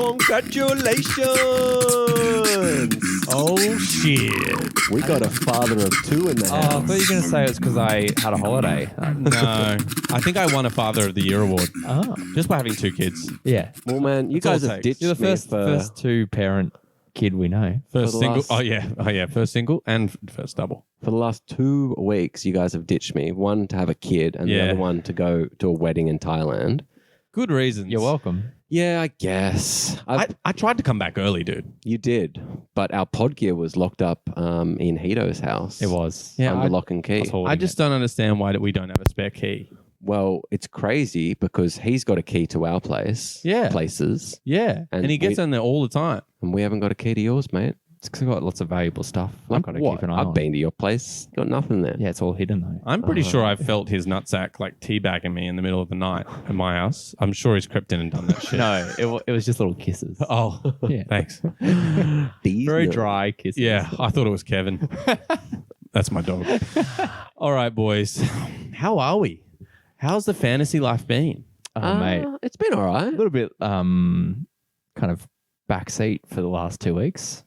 Congratulations! Oh, shit. We got a father of two in the Oh, I house. thought you were going to say it's because I had a holiday. No. I think I won a Father of the Year award Oh. just by having two kids. Yeah. Well, man, you That's all guys it have takes. ditched You're the me first, for... first two-parent kid we know. First the single. last- Oh, yeah. First single and first double. For the last 2 weeks, you guys have ditched me. One to have a kid and the Yeah. other one to go to a wedding in Thailand. Good reasons. You're welcome. Yeah, I guess. I tried to come back early, dude. You did, but our pod gear was locked up in Hito's house. It was. Yeah, under I- lock and key. I just don't understand why we don't have a spare key. Well, it's crazy because he's got a key to our place. Yeah. Places. Yeah. And And he gets we- in there all the time. And we haven't got a key to yours, mate. It's because I've got lots of valuable stuff. I've Like got to what? keep an eye I've on. been to your place. Got nothing there. Yeah, it's all hidden though. I'm pretty sure I felt his nutsack like teabagging me in the middle of the night at my house. I'm sure he's crept in and done that shit. No, it was just little kisses. Oh, Yeah. thanks. These Very little- dry kisses. Yeah, I thought it was Kevin. That's my dog. All right, boys. How are we? How's the fantasy life been? Mate. It's been all A right. little bit kind of backseat for the last 2 weeks.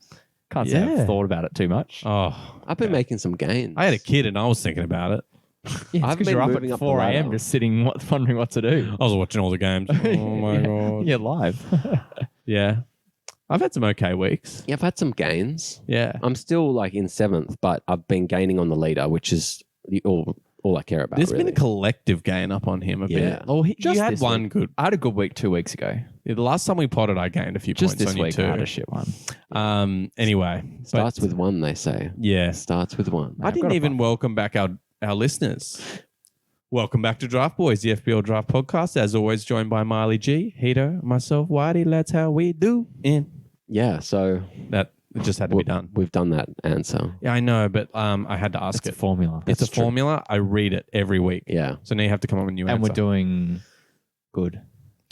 Can't say Yeah. I've thought about it too much. Oh, I've been making some gains. I had a kid and I was thinking about it. Yeah, I've because been you're up moving at up the 4 a.m. ladder. just sitting, wondering what to do. I was watching all the games. Oh my God. Yeah, live. Yeah. I've had some okay weeks. Yeah, I've had some gains. Yeah. I'm still like in 7th, but I've been gaining on the leader, which is all I care about. There's really. been a collective gain up on him a Yeah. bit. Oh, you Just had this one week. good. I had a good week 2 weeks ago. Yeah, the last time we potted, I gained a few Just points this on you week, too. I had a shit one. Anyway, Starts with one, they say. yeah. Starts with one. I I've didn't got a even welcome back our listeners. Welcome back to Draft Boys, the FBL Draft Podcast. As always, joined by Miley G, Hito, myself, Whitey. That's how we do. In Yeah, so that it just had to be done. we've done that answer. Yeah, I know, but I had to ask It's a it. formula. It's a That's true. formula. I read it every week. Yeah. So now you have to come up with a new And answer. we're doing good.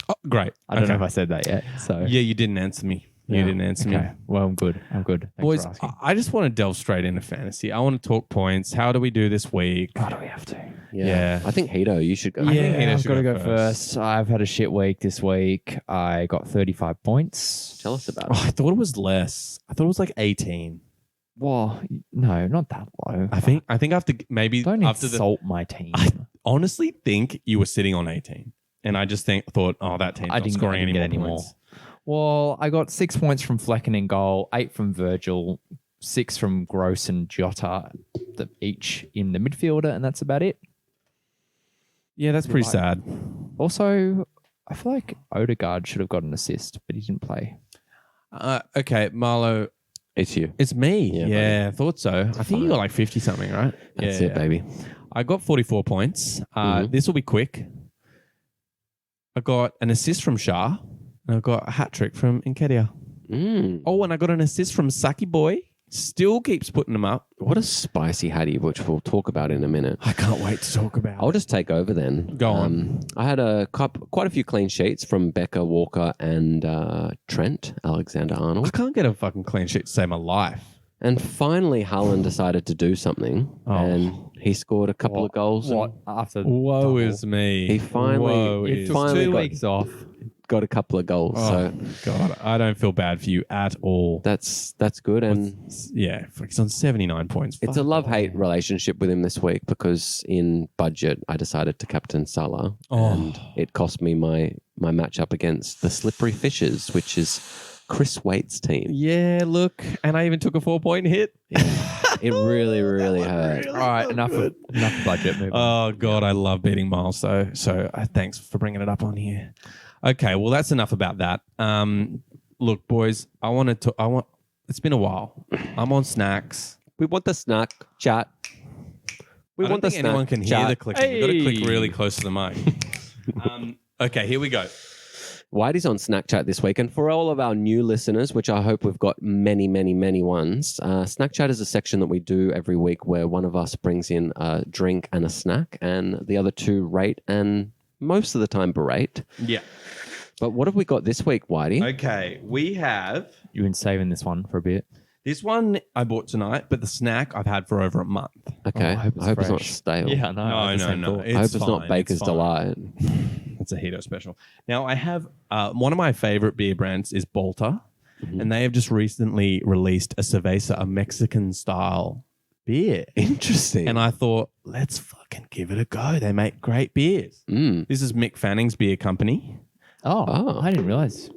Oh, great. I don't know if Okay. I said that yet. So Yeah, you didn't answer me. You Yeah. didn't answer me. Okay. Well, I'm good. I'm good. Thanks Boys, for asking. I just want to delve straight into fantasy. I want to talk points. How do we do this week? Why do we have to? Yeah. I think Hito, you should go. I think Yeah, Hito I've should got to go go first. first. I've had a shit week this week. I got 35 points. Tell us about Oh, it. I thought it was less. I thought it was like 18. Well, no, not that low. I think after maybe Don't after the insult my team. I honestly think you were sitting on 18. And I just thought, oh, that team's not scoring any get more points. Well, I got 6 points from Flecken in goal, 8 from Virgil, 6 from Gross and Jota, each in the midfielder, and that's about it. Yeah, that's pretty Right. sad. Also, I feel like Odegaard should have got an assist, but he didn't play. Okay, Marlo, It's you. it's me. Yeah, Yeah, I thought so. I think you got like 50 something, right? That's yeah, it, baby. I got 44 points. Mhm. This will be quick. I got an assist from Shah, and I got a hat trick from Nketiah. Mm. Oh, and I got an assist from Saki Boy. Still keeps putting them up. What a spicy hattie, which we'll talk about in a minute. I can't wait to talk about. I'll just take over then. Go on. I had quite a few clean sheets from Becca, Walker, and Trent Alexander-Arnold. I can't get a fucking clean sheet to save my life. And finally, Haaland decided to do something, Oh. and he scored a couple of goals. and What? After Woe double? is me. He finally- Woe he is Took finally 2 got- weeks off. Got a couple of goals. Oh, So God, I don't feel bad for you at all. that's good. And Yeah, he's on 79 points. it's a Fuck. love-hate relationship with him this week because in budget, I decided to captain Salah. Oh. And it cost me my matchup against the Slippery Fishes, which is Chris Waite's team. Yeah, look, and I even took a 4-point hit. It really, really hurt. All right, enough budget. Move on. Oh God, I love beating Miles. So thanks for bringing it up on here. Okay, well that's enough about that. Look, boys, I want. It's been a while. I'm on snacks. We want the snack chat. We I don't want the think snack anyone can hear chat. the clicking. We've got to click Hey. really close to the mic. Okay, here we go. Whitey's on Snack Chat this week. And for all of our new listeners, which I hope we've got many, many, many ones, Snack Chat is a section that we do every week where one of us brings in a drink and a snack, and the other two rate and most of the time berate. Yeah. But what have we got this week, Whitey? Okay, we have. You've been saving this one for a bit. This one I bought tonight, but the snack I've had for over a month. Okay. I hope it's not fresh. stale. Yeah, no, I had the same thought. I hope it's not fine, Baker's fine. Delight. It's a Hito special. Now I have one of my favorite beer brands is Bolter, and they have just recently released a cerveza, a Mexican style beer. Interesting. And I thought, let's fucking give it a go. They make great beers. Mm. This is Mick Fanning's beer company. Oh, I didn't realize.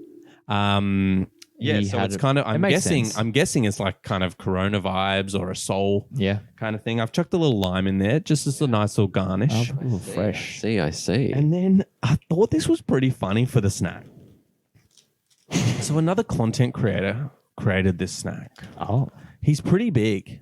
Yeah, He so had it's it- kind of. it makes sense. I'm guessing it's like kind of Corona vibes or a Soul Yeah. kind of thing. I've chucked a little lime in there just as a nice little garnish. Oh, fresh. I see. And then I thought this was pretty funny for the snack. So another content creator created this snack. Oh. He's pretty big.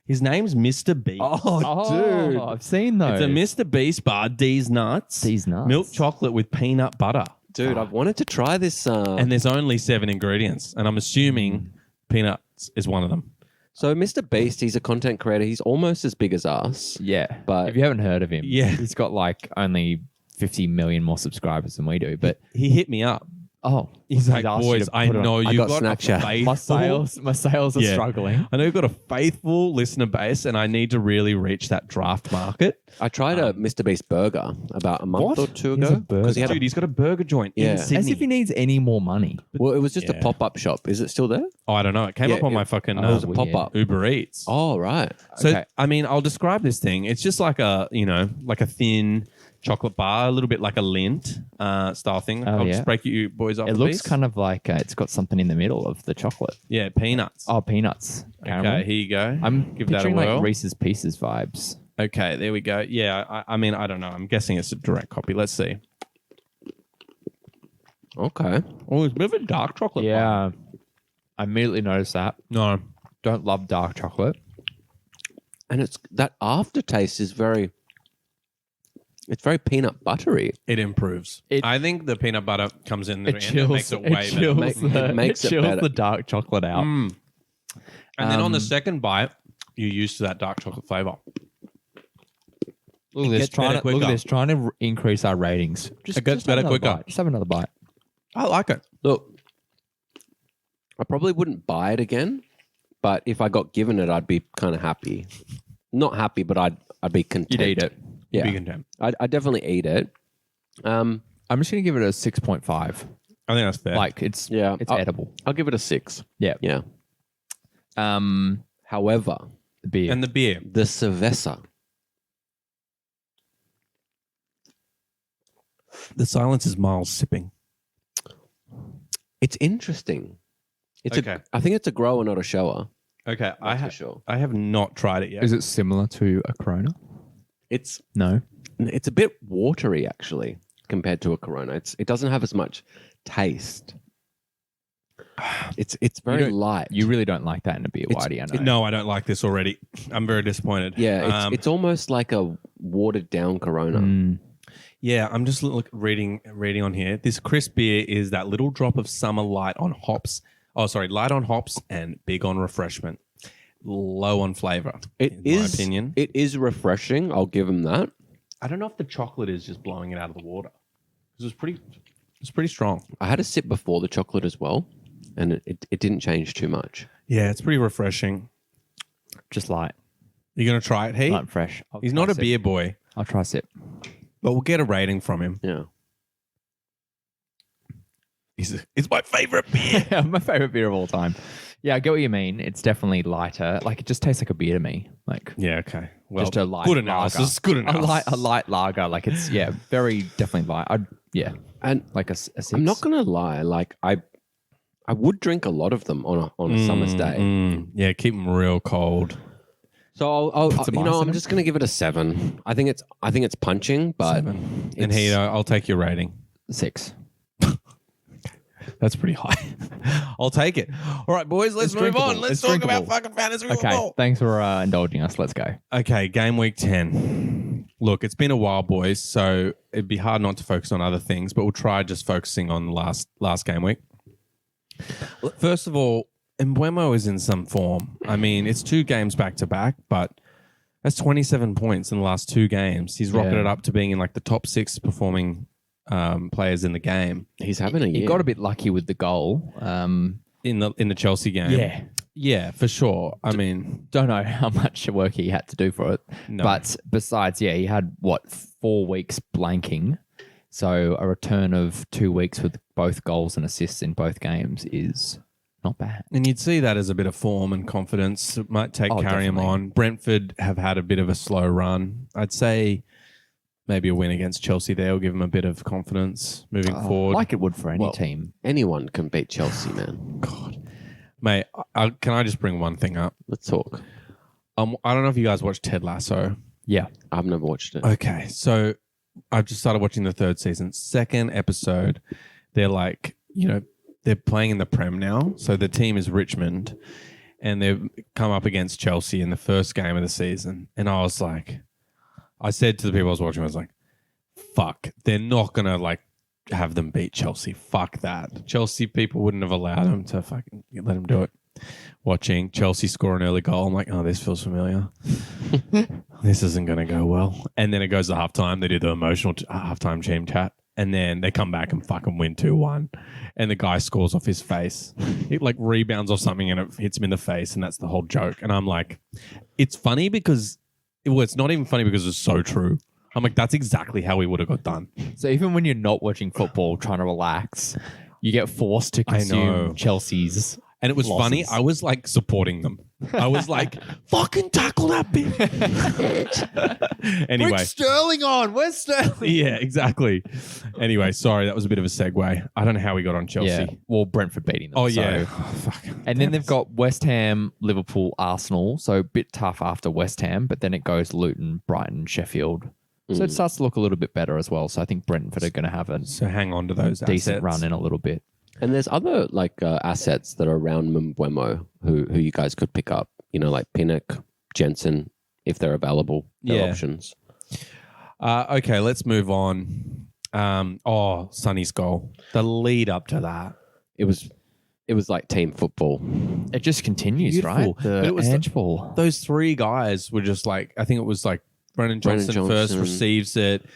His name's Mr. Beast. dude. I've seen those. It's a Mr. Beast bar, D's nuts. These nuts. Milk chocolate with peanut butter. Dude, I've wanted to try this. And there's only 7 ingredients. And I'm assuming peanuts is one of them. So Mr. Beast, he's a content creator. He's almost as big as us. Yeah. But- if you haven't heard of him, Yeah. he's got like only 50 million more subscribers than we do. But He hit me up. oh, He's like, asked you boys, to I put it on." know you've got got a Snapchat. faithful... My sales are Yeah. struggling. I know you've got a faithful listener base and I need to really reach that draft market. I tried a Mr. Beast burger about a month What? or two He has ago. a burger? He had Dude, he's got a burger joint Yeah. in As Sydney. As if he needs any more money. well, it was just a Yeah. pop-up shop. Is it still there? Oh, I don't know. It came Yeah, up on it- my fucking it was a weird. pop-up. Uber Eats. Oh, right. So, Okay. I mean, I'll describe this thing. It's just like a, like a thin chocolate bar, a little bit like a Lindt style thing. Oh, I'll yeah. just break you boys off It a looks piece. kind of like it's got something in the middle of the chocolate. Yeah, peanuts. Oh, peanuts. Caramel. Okay, here you go. I'm Give that a picturing whirl. like Reese's Pieces vibes. Okay, there we go. Yeah, I mean, I don't know. I'm guessing it's a direct copy. Let's see. Okay. Oh, it's a bit of a dark chocolate. bar. Yeah. I immediately noticed that. No. Don't love dark chocolate. And it's that aftertaste is very peanut buttery. It improves. It- I think the peanut butter comes in there It and chills, it makes it way better. chills, Make- the, it makes it chills better. the dark chocolate out. Mm. And then on the Um, second bite, you're used to that dark chocolate flavor. Look It at this, gets better look at quicker. this, trying to increase our ratings. Just, It gets just have better another quicker. bite. Just have another bite. I like it. Look, I probably wouldn't buy it again, but if I got given it, I'd be kind of happy. Not happy, but I'd be content. You'd eat it. Yeah, Be content. I'd definitely eat it. I'm just going to give it a 6.5. I think that's fair. Like it's Yeah, it's I'll- edible. I'll give it a 6. Yeah. Yeah. The However, beer. and the beer. the cerveza. The silence is Miles sipping. It's interesting. Okay. I think it's a grower, not a shower. Okay, That's for sure. I have not tried it yet. Is it similar to a Corona? It's No. a bit watery actually compared to a Corona. It doesn't have as much taste. It's very don't- light. You really don't like that in a beer, It's- Whitey, I know. No, I don't like this already. I'm very disappointed. Yeah, it's almost like a watered down Corona. Mm. Yeah, I'm just reading on here. This crisp beer is that little drop of summer light on hops. Oh, sorry, light on hops and big on refreshment. Low on flavor. It in is, my opinion. It is refreshing. I'll give them that. I don't know if the chocolate is just blowing it out of the water. It's pretty strong. I had a sip before the chocolate as well, and it didn't change too much. Yeah, it's pretty refreshing. Just light. You're gonna try it, hey? Light and fresh. I'll He's try not a sip. beer boy, I'll try a sip. but we'll get a rating from him. Yeah. It's my favorite beer. My favorite beer of all time. Yeah, I get what you mean. It's definitely lighter. Like it just tastes like a beer to me. Like Yeah, okay. Well, just a light good lager. analysis. Good a analysis. light lager. Like it's very definitely light. And Like a six. I'm not gonna lie, like I would drink a lot of them on a summer's day. Yeah, keep them real cold. So I'll some ice in I'm them? just gonna give it a 7. I think it's punching, but And it's- here, I'll take your rating. 6. That's pretty high. I'll take it. All right, boys, let's It's move on. drinkable. Let's It's talk about drinkable. fucking fantasy Okay, football. thanks for indulging us. Let's go. Okay, game week 10. Look, it's been a while, boys, so it'd be hard not to focus on other things, but we'll try just focusing on the last game week. First of all, Mbeumo is in some form. I mean, it's 2 games back to back, but that's 27 points in the last 2 games. He's rocketed Yeah. up to being in like the top 6 performing players in the game he's having a year. He got a bit lucky with the goal. in the Chelsea game. Yeah, for sure. I mean, Don't know how much work he had to do for it. no. But besides, yeah, he had 4 weeks blanking. So a return of 2 weeks with both goals and assists in both games is not bad. And you'd see that as a bit of form and confidence. It might carry him Definitely. on. Brentford have had a bit of a slow run. I'd say maybe a win against Chelsea there will give him a bit of confidence moving forward. Like it would for any Well, team. Anyone can beat Chelsea, man. God. Mate, can I just bring one thing up? Let's talk. I don't know if you guys watched Ted Lasso. Yeah. I've never watched it. Okay, so I've just started watching the third season. Second episode, they're like, they're playing in the Prem now. So the team is Richmond, and they've come up against Chelsea in the first game of the season. And I was like, I said to the people I was watching, I was like, fuck, they're not going to like have them beat Chelsea. Fuck that. Chelsea people wouldn't have allowed them to fucking let them do it. Watching Chelsea score an early goal, I'm like, oh, this feels familiar. This isn't going to go well. And then it goes to halftime. They do the emotional halftime team chat. And then they come back and fucking win 2-1. And the guy scores off his face. It like rebounds off something and it hits him in the face. And that's the whole joke. And I'm like, it's funny because, it's not even funny because it's so true. I'm like, that's exactly how we would have got done. So even when you're not watching football, trying to relax, you get forced to I know. consume Chelsea's. And it was funny. Losses. I was like supporting them. I was like, fucking tackle that bitch. Anyway. Bring Sterling on. Where's Sterling? Yeah, exactly. Anyway, sorry, that was a bit of a segue. I don't know how we got on Chelsea. Yeah. Well, Brentford beating them. Oh, so- yeah. Oh, fuck. And then they've got West Ham, Liverpool, Arsenal. So a bit tough after West Ham, but then it goes Luton, Brighton, Sheffield. So it starts to look a little bit better as well. So I think Brentford are going to have a So hang on to those decent assets. run in a little bit. And there's other like assets that are around Mbeumo who you guys could pick up. Like Pinnock, Jensen, if they're available. They're Yeah. options. Okay, let's move on. Sonny's goal. The lead up to that. It was like team football. It just continues, Beautiful. right? The But it was edge ball. Those three guys were just like, I think it was like Brennan Brennan Johnson first Johnson. receives it,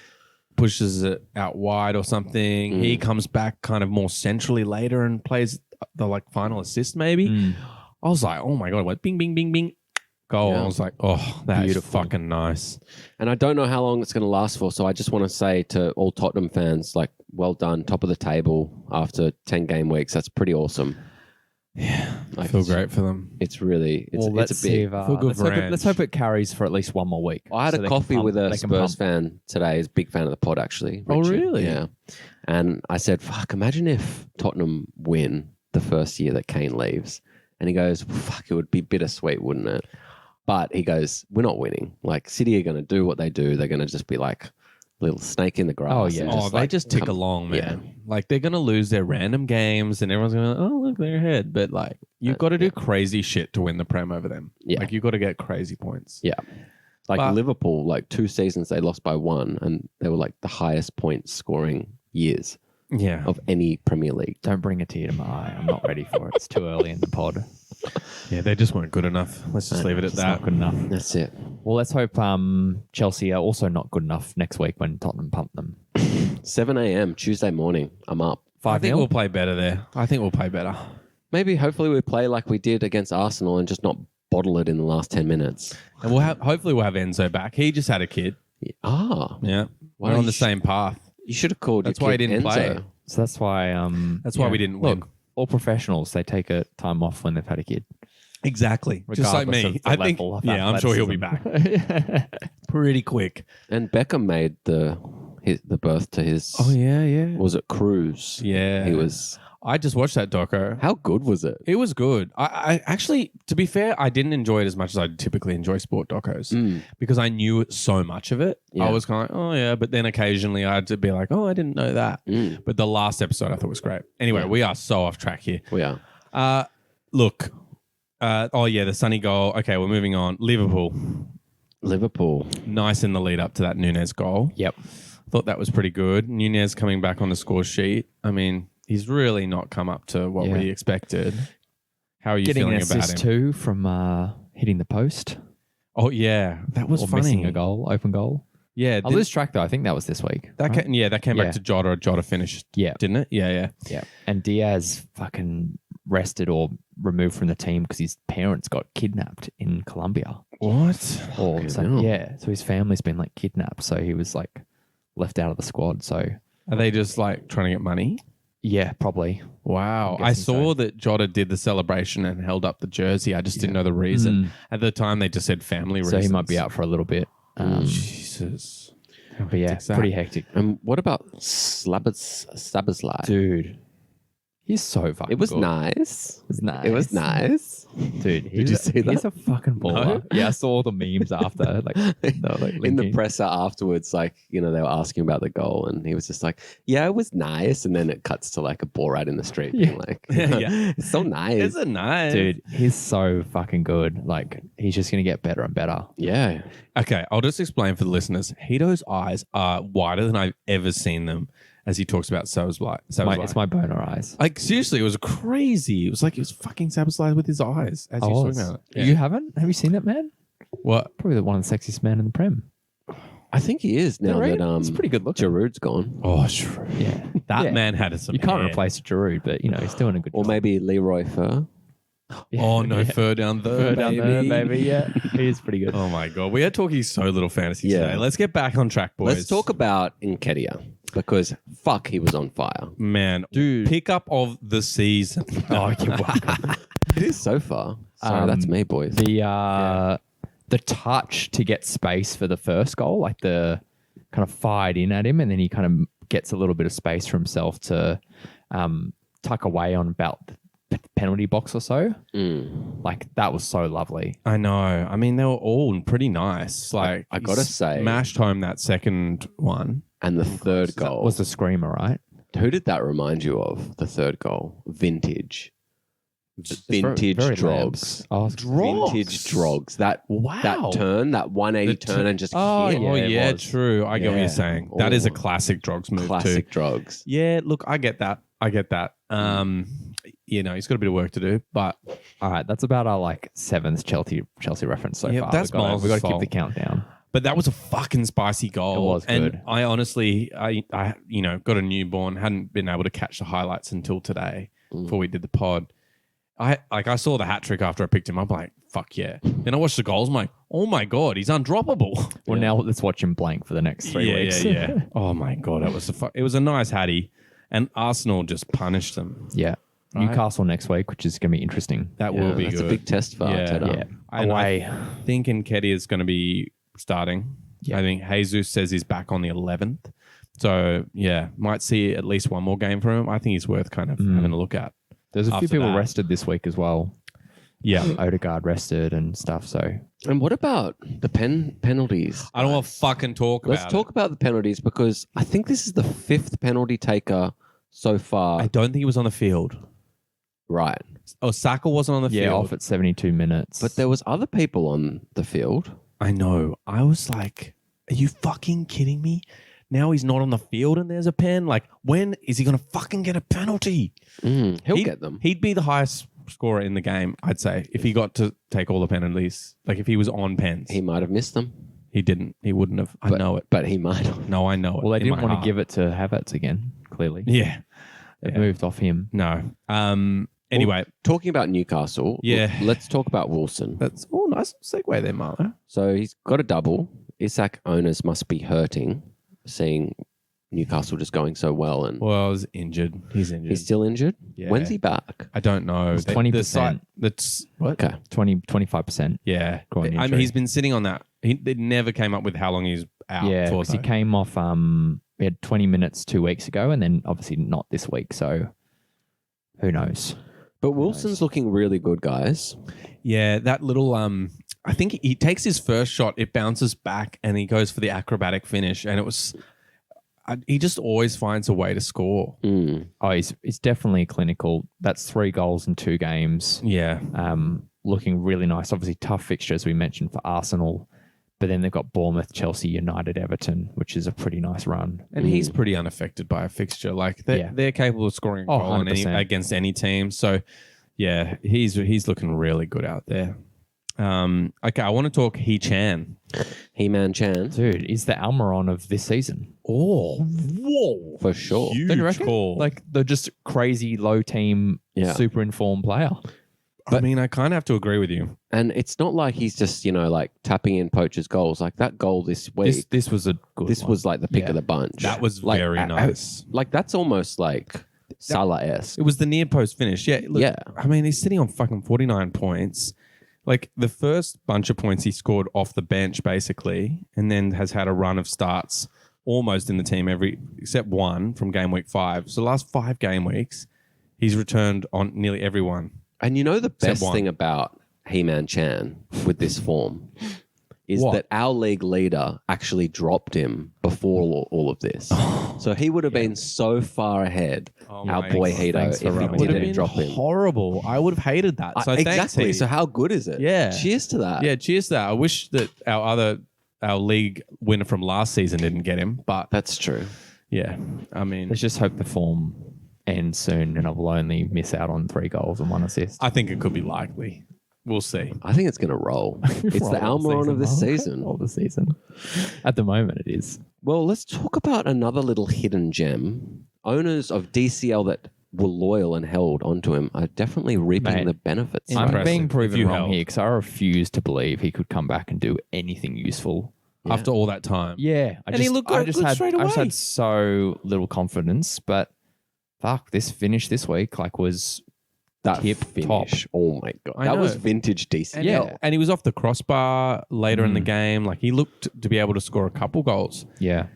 pushes it out wide or something. He comes back kind of more centrally later and plays the like final assist maybe. I was like, oh my God, what bing, bing, bing, bing. Goal. Yeah. I was like, oh, that's Beautiful. fucking nice. And I don't know how long it's going to last for. So I just want to say to all Tottenham fans, like, well done, top of the table after 10 game weeks. That's pretty awesome. Yeah. I Like, feel great for them. It's really, it's, Well, it's let's a see big. if, Feel good let's, for hope it, Ange. let's hope it carries for at least one more week. I had So a they coffee can with a they can Spurs pump. fan today. He's a big fan of the pod, actually. Oh, Richard. really? Yeah. And I said, fuck, imagine if Tottenham win the first year that Kane leaves. And he goes, fuck, it would be bittersweet, wouldn't it? But he goes, we're not winning. Like, City are going to do what they do. They're going to just be like a little snake in the grass. Oh, and yeah. just, They like, just tick come- along, man. yeah. Like they're gonna lose their random games, and everyone's gonna, oh look, they're ahead. But like, you've got to do crazy shit to win the Prem over them. Yeah. Like you've got to get crazy points. Yeah. Like But- Liverpool, like 2 seasons they lost by 1, and they were like the highest point scoring years Yeah. of any Premier League. Don't bring a tear to my eye. I'm not ready for it. It's too early in the pod. Yeah, they just weren't good enough. Let's just leave it at It's that. not good enough. That's it. Well, let's hope Chelsea are also not good enough next week when Tottenham pump them. 7 a.m. Tuesday morning. I'm up. 5 I think we'll play better there. I think we'll play better. Maybe, hopefully, we play like we did against Arsenal and just not bottle it in the last 10 minutes. And hopefully we'll have Enzo back. He just had a kid. Ah, Yeah. Why We're on you the sh- same path. you should have called. That's your why kid he didn't Enzo. play. So that's why. That's why we didn't win. Look, all professionals, they take a time off when they've had a kid. Exactly. Just like regardless me. of the I think, level of yeah, I'm sure he'll be back pretty quick. And Beckham made the birth to his. yeah. Was it Cruz? Yeah. He was. I just watched that doco. How good was it? It was good. I actually, to be fair, I didn't enjoy it as much as I typically enjoy sport docos because I knew so much of it. Yeah. I was kind of like, oh yeah, but then occasionally I had to be like, oh, I didn't know that. But the last episode I thought was great. Anyway, we are so off track here. We are. Look, the Sunny goal. Okay, we're moving on. Liverpool, Liverpool. nice in the lead up to that Nunez goal. Yep. Thought that was pretty good. Nunez coming back on the score sheet. I mean, he's really not come up to what Yeah. we expected. How are you Getting an feeling about assist him? too from hitting the post Oh yeah, that was or funny. missing a goal, open goal. Yeah, I lose track though. I think that was this week. that right? came Yeah. back to Jota. Jota finished, Yeah. didn't it? Yeah. Yeah. And Diaz fucking rested or removed from the team because his parents got kidnapped in Colombia. What? Or Fucking so, hell. yeah, so his family's been like kidnapped, so he was like left out of the squad. So Are they just like trying to get money? yeah, probably. Wow. I'm I guessing saw so. that Jota did the celebration and held up the jersey. I just didn't know the reason. At the time, they just said family So reasons. he might be out for a little bit. Jesus. But yeah, hectic's that? pretty hectic. And what about Slaberslide? Dude, he's so fucking It was good. nice. It was nice. It was nice. Dude, Did you see He's that? a fucking baller. Yeah, I saw all the memes after. Like, they were, like In the linking. presser afterwards, like, they were asking about the goal, and he was just like, yeah, it was nice. And then it cuts to like a Borat in the street being like, Yeah. it's so nice. It's a nice. Dude, he's so fucking good. Like, he's just going to get better and better. Yeah. Okay, I'll just explain for the listeners. Hito's eyes are wider than I've ever seen them as he talks about Sabazlight. It's my boner eyes. Like, seriously, it was crazy. It was like he was fucking Sabazlight with his eyes as he was talking about it. You haven't? Have you seen that man? What? Probably one of the sexiest men in the Prem. I think he is now Right? that He's pretty good looking. Giroud's gone. Oh, true. Yeah. That Yeah. man had some You can't hair. replace Giroud, but, he's doing a good Or job. maybe Leroy Fer. Yeah. Oh, no, Yeah. fur down there, Fur down there, baby. baby. Yeah, he is pretty good. Oh, my God. We are talking so little fantasy Yeah. today. Let's get back on track, boys. Let's talk about Nketiah because fuck, he was on fire. Man, Dude. pickup of the season. Oh, you're welcome. It is so far. Sorry, that's me, boys. The touch to get space for the first goal, like the kind of fired in at him, and then he kind of gets a little bit of space for himself to tuck away on about the penalty box or so. Like, that was so lovely. I know. I mean, they were all pretty nice. Like, I gotta he say- smashed home that second one. And the third goal. Was the screamer, right? Who did that remind you of? The third goal. Vintage. Vintage Very Drogs. Labs. Oh, Vintage Drogs. That turn, that 180 The turn, and just Oh, hit. Oh, it yeah, was. true. I get what Yeah. you're saying. That is a Oh. classic Drogs move, Classic too. Drogs. Yeah, look, I get that. He's got a bit of work to do, but all right, that's about our like seventh Chelsea reference so Yeah, far. that's Miles' we got to keep fault. the countdown. But that was a fucking spicy goal. It was and good. I honestly, I got a newborn, hadn't been able to catch the highlights until today before we did the pod. I saw the hat trick after I picked him up. Like, fuck yeah. Then I watched the goals. I'm like, oh my God, he's undroppable. Well, now let's watch him blank for the next 3 weeks. Yeah. Oh my God, it was a nice hattie. And Arsenal just punished them. Yeah. Right. Newcastle next week, which is going to be interesting. That Yeah, will be that's good. a big test for Arteta. Yeah. And Away. I think Nketiah is going to be starting. Yeah. I think Jesus says he's back on the 11th. So, yeah, might see at least one more game from him. I think he's worth kind of having a look at. There's a few After people that. rested this week as well. Yeah. Odegaard rested and stuff. So And what about the penalties? I don't want to fucking talk about Let's talk about the penalties because I think this is the 5th penalty taker so far. I don't think he was on the field. Right. Oh, Saka wasn't on the yeah, field. off at 72 minutes. But there was other people on the field. I know. I was like, are you fucking kidding me? Now he's not on the field and there's a pen. Like, when is he going to fucking get a penalty? He'll He'd- get them. He'd be the highest scorer in the game, I'd say, if he got to take all the penalties. Like, if he was on pens. He might have missed them. He didn't. He wouldn't have. I but, know it. But he might have. No, I know it. well, they in didn't my want heart. to give it to Havertz again, clearly. Yeah. They Yeah. moved off him. No. Anyway, Talking about Newcastle, Yeah. let's talk about Wilson. that's all nice segue there, Marlo. So he's got a double. Isak owners must be hurting seeing Newcastle just going so well. And Well, he's injured. He's injured. he's still injured. Yeah. When's he back? I don't know. It's The 20%. site that's what? Okay. 25%. Yeah. Groin I mean, injury. he's been sitting on that. They never came up with how long he's out Yeah, for. because he though. came off. We had 20 minutes 2 weeks ago, and then obviously not this week. So who knows? But Wilson's looking really good, guys. Yeah, that little I think he takes his first shot, it bounces back, and he goes for the acrobatic finish, and it was. He just always finds a way to score. Oh, he's definitely clinical. That's 3 goals in 2 games. Yeah, Looking really nice. Obviously, tough fixture as we mentioned for Arsenal, but then they've got Bournemouth, Chelsea, United, Everton, which is a pretty nice run. and he's pretty unaffected by a fixture. Like they're capable of scoring a Oh, goal on 100%. against any team. So yeah, he's looking really good out there. Okay, I want to talk He Chan. He-Man Chan, Dude, is the Almiron of this season. Oh, whoa. for sure. Huge Don't you reckon? call. Like the just crazy low team, Yeah. super informed player. I mean, I kind of have to agree with you. And it's not like he's just, like tapping in poachers' goals. Like that goal this week, This was a good this one. was like the pick Yeah. of the bunch. That was Like, very nice. Like that's almost like Salah-esque. It was the near post finish. Yeah. Look, Yeah. I mean, he's sitting on fucking 49 points. Like the first bunch of points he scored off the bench, basically, and then has had a run of starts almost in the team except one from game week 5. So the last 5 game weeks, he's returned on nearly everyone. And you know the best one. thing about He-Man Chan with this form is What? that our league leader actually dropped him before all of this. So he would have been so far ahead, Oh, our mate. boy Hito, Thanks if for he rubbing it didn't in. drop him. horrible. I would have hated that. So thanks, exactly. He. So how good is it? Yeah. Cheers to that. Yeah, cheers to that. I wish that our league winner from last season didn't get him, but That's true. yeah, I mean, Let's just hope the form ends soon and I will only miss out on 3 goals and 1 assist. I think it could be likely. We'll see. I think it's going to roll. It's the Almiron of this season. All the season. At the moment, it is. Well, let's talk about another little hidden gem. Owners of DCL that were loyal and held onto him are definitely reaping Mate, the benefits. I'm Impressive. being If proven you wrong held. here because I refuse to believe he could come back and do anything useful. Yeah. After all that time. Yeah, he looked good straight I just away. had so little confidence, but fuck, this finish this week was That tip finish. Oh my god, I that know. was vintage DCL. And Yeah. and he was off the crossbar later in the game. Like he looked to be able to score a couple goals. yeah,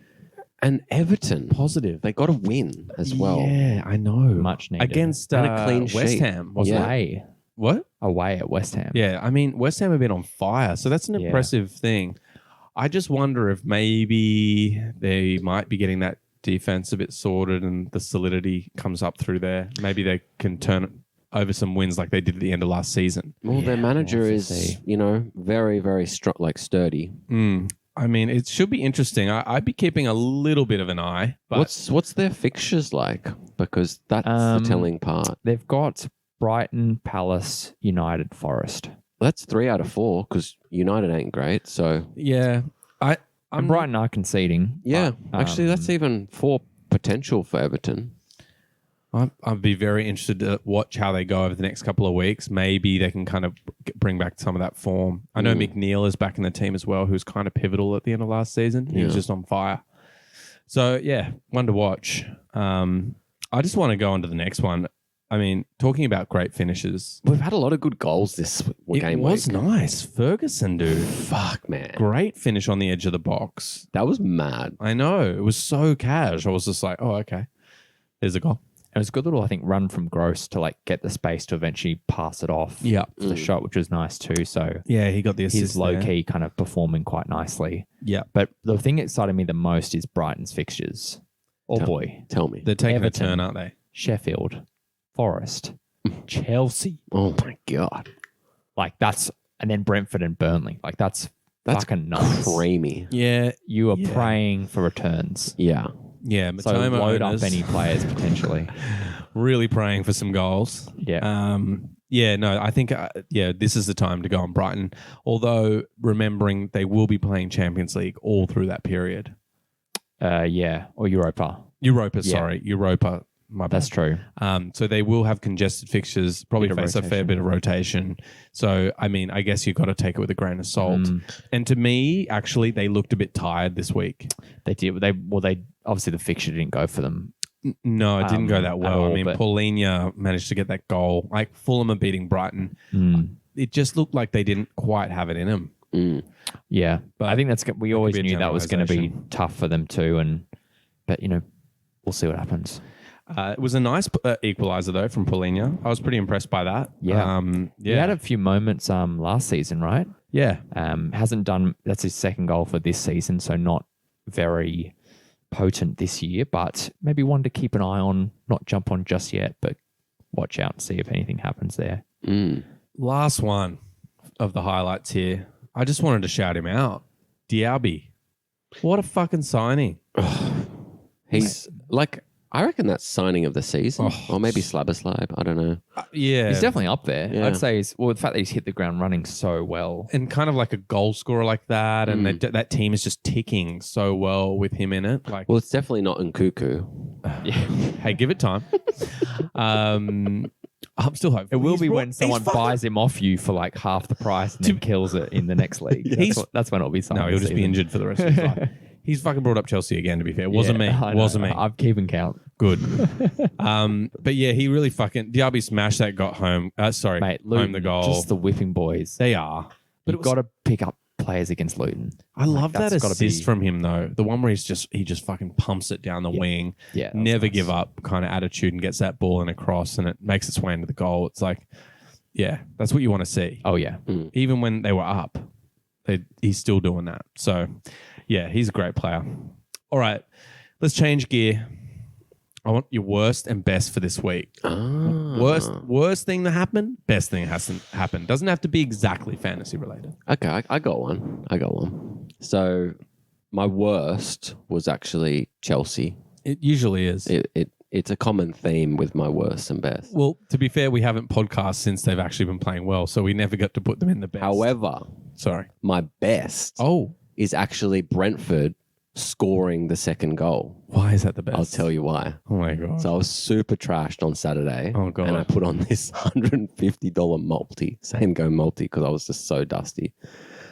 And Everton, Positive. they got a win as well. Yeah, I know. much needed. Against And a clean West sheet. Ham, wasn't Yeah. it? away, What? away at West Ham. Yeah, I mean, West Ham have been on fire, so that's an Yeah. impressive thing. I just wonder if maybe they might be getting that defense a bit sorted and the solidity comes up through there. Maybe they can turn over some wins like they did at the end of last season. Well, their Yeah, manager we'll have is, to see. very, very strong, like sturdy. I mean, it should be interesting. I'd be keeping a little bit of an eye. But What's their fixtures like? Because that's the Um, telling part. They've got Brighton, Palace, United, Forest. That's 3 out of 4 because United ain't great. So yeah, And I'm Brighton are conceding. yeah, but, actually, that's even 4 potential for Everton. I'd be very interested to watch how they go over the next couple of weeks. Maybe they can kind of bring back some of that form. I know McNeil is back in the team as well, who's kind of pivotal at the end of last season. He was Yeah. just on fire. So, yeah, one to watch. I just want to go on to the next one. I mean, talking about great finishes. We've had a lot of good goals this game It was week. nice. Ferguson, dude. Fuck, man. Great finish on the edge of the box. That was mad. I know. It was so cash. I was just like, oh, okay. There's a goal. It was a good little, I think, run from Gross to like get the space to eventually pass it off. Yeah. for the shot, which was nice too. So Yeah, he got the assist. he's low there. key kind of performing quite nicely. Yeah. But the thing that excited me the most is Brighton's fixtures. Oh Tell- boy, Tell me. They're taking Everton. a turn, aren't they? Sheffield, Forest, Chelsea. Oh my god, Like that's, and then Brentford and Burnley. Like that's fucking nuts. creamy. Yeah. You are Yeah. praying for returns. Yeah. Yeah. So Matoma load owners up any players potentially. really praying for some goals. Yeah. Yeah, no, I think, this is the time to go on Brighton. Although remembering they will be playing Champions League all through that period. Yeah. Or Europa. Europa, Yeah. sorry. Europa, my bad. That's true. So they will have congested fixtures, probably Bit of face a fair rotation. bit of rotation. So, I mean, I guess you've got to take it with a grain of salt. And to me, actually, they looked a bit tired this week. They did. They obviously the fixture didn't go for them. No, it didn't go that at well. all, I mean, but- Paulinho managed to get that goal. Like Fulham are beating Brighton. It just looked like they didn't quite have it in them. Mm. Yeah, But I think we always be a knew that was going to be generalisation. tough for them too. But we'll see what happens. It was a nice equalizer though from Paulinho. I was pretty impressed by that. Yeah. He yeah, had a few moments last season, right? yeah. Hasn't done. That's his second goal for this season, so not very potent this year. But maybe one to keep an eye on. Not jump on just yet, but watch out and see if anything happens there. Mm. Last one of the highlights here. I just wanted to shout him out. Diaby. What a fucking signing. He's like, I reckon that's signing of the season, or maybe Slabberslide. I don't know. Yeah. He's definitely up there. Yeah. I'd say the fact that he's hit the ground running so well. and kind of like a goal scorer like that. And that team is just ticking so well with him in it. Like, Well, it's definitely not Nkuku. Yeah. hey, give it time. I'm still hopeful. It will He's be brought- when someone he's fucking- buys him off you for like half the price and then kills it in the next league. He's- That's when it'll be something. No, he'll just be injured for the rest of his life. He's fucking brought up Chelsea again, to be fair. It wasn't me. I It know. wasn't me. I'm keeping count. Good. But yeah, he really fucking... Diaby smashed that got home. Sorry, Mate, home Luton, the goal. just the whipping boys. They are. But You've got to pick up players against Luton. I love that that's gotta assist be- from him, though. The one where he just fucking pumps it down the wing. Yeah. that was Never nice. give up kind of attitude and gets that ball in a cross and it makes its way into the goal. It's like, yeah, that's what you want to see. Oh, yeah. Even when they were up, he's still doing that. So, yeah, he's a great player. All right, let's change gear. I want your worst and best for this week. Worst thing that happened, best thing that hasn't happened. Doesn't have to be exactly fantasy related. Okay, I got one. So my worst was actually Chelsea. It usually is. It's a common theme with my worst and best. Well, to be fair, we haven't podcast since they've actually been playing well, so we never got to put them in the best. However, sorry. my best Oh, is actually Brentford scoring the second goal. why is that the best? I'll tell you why. Oh my god. So I was super trashed on Saturday. Oh, God. And I put on this $150 multi, same go multi, because I was just so dusty.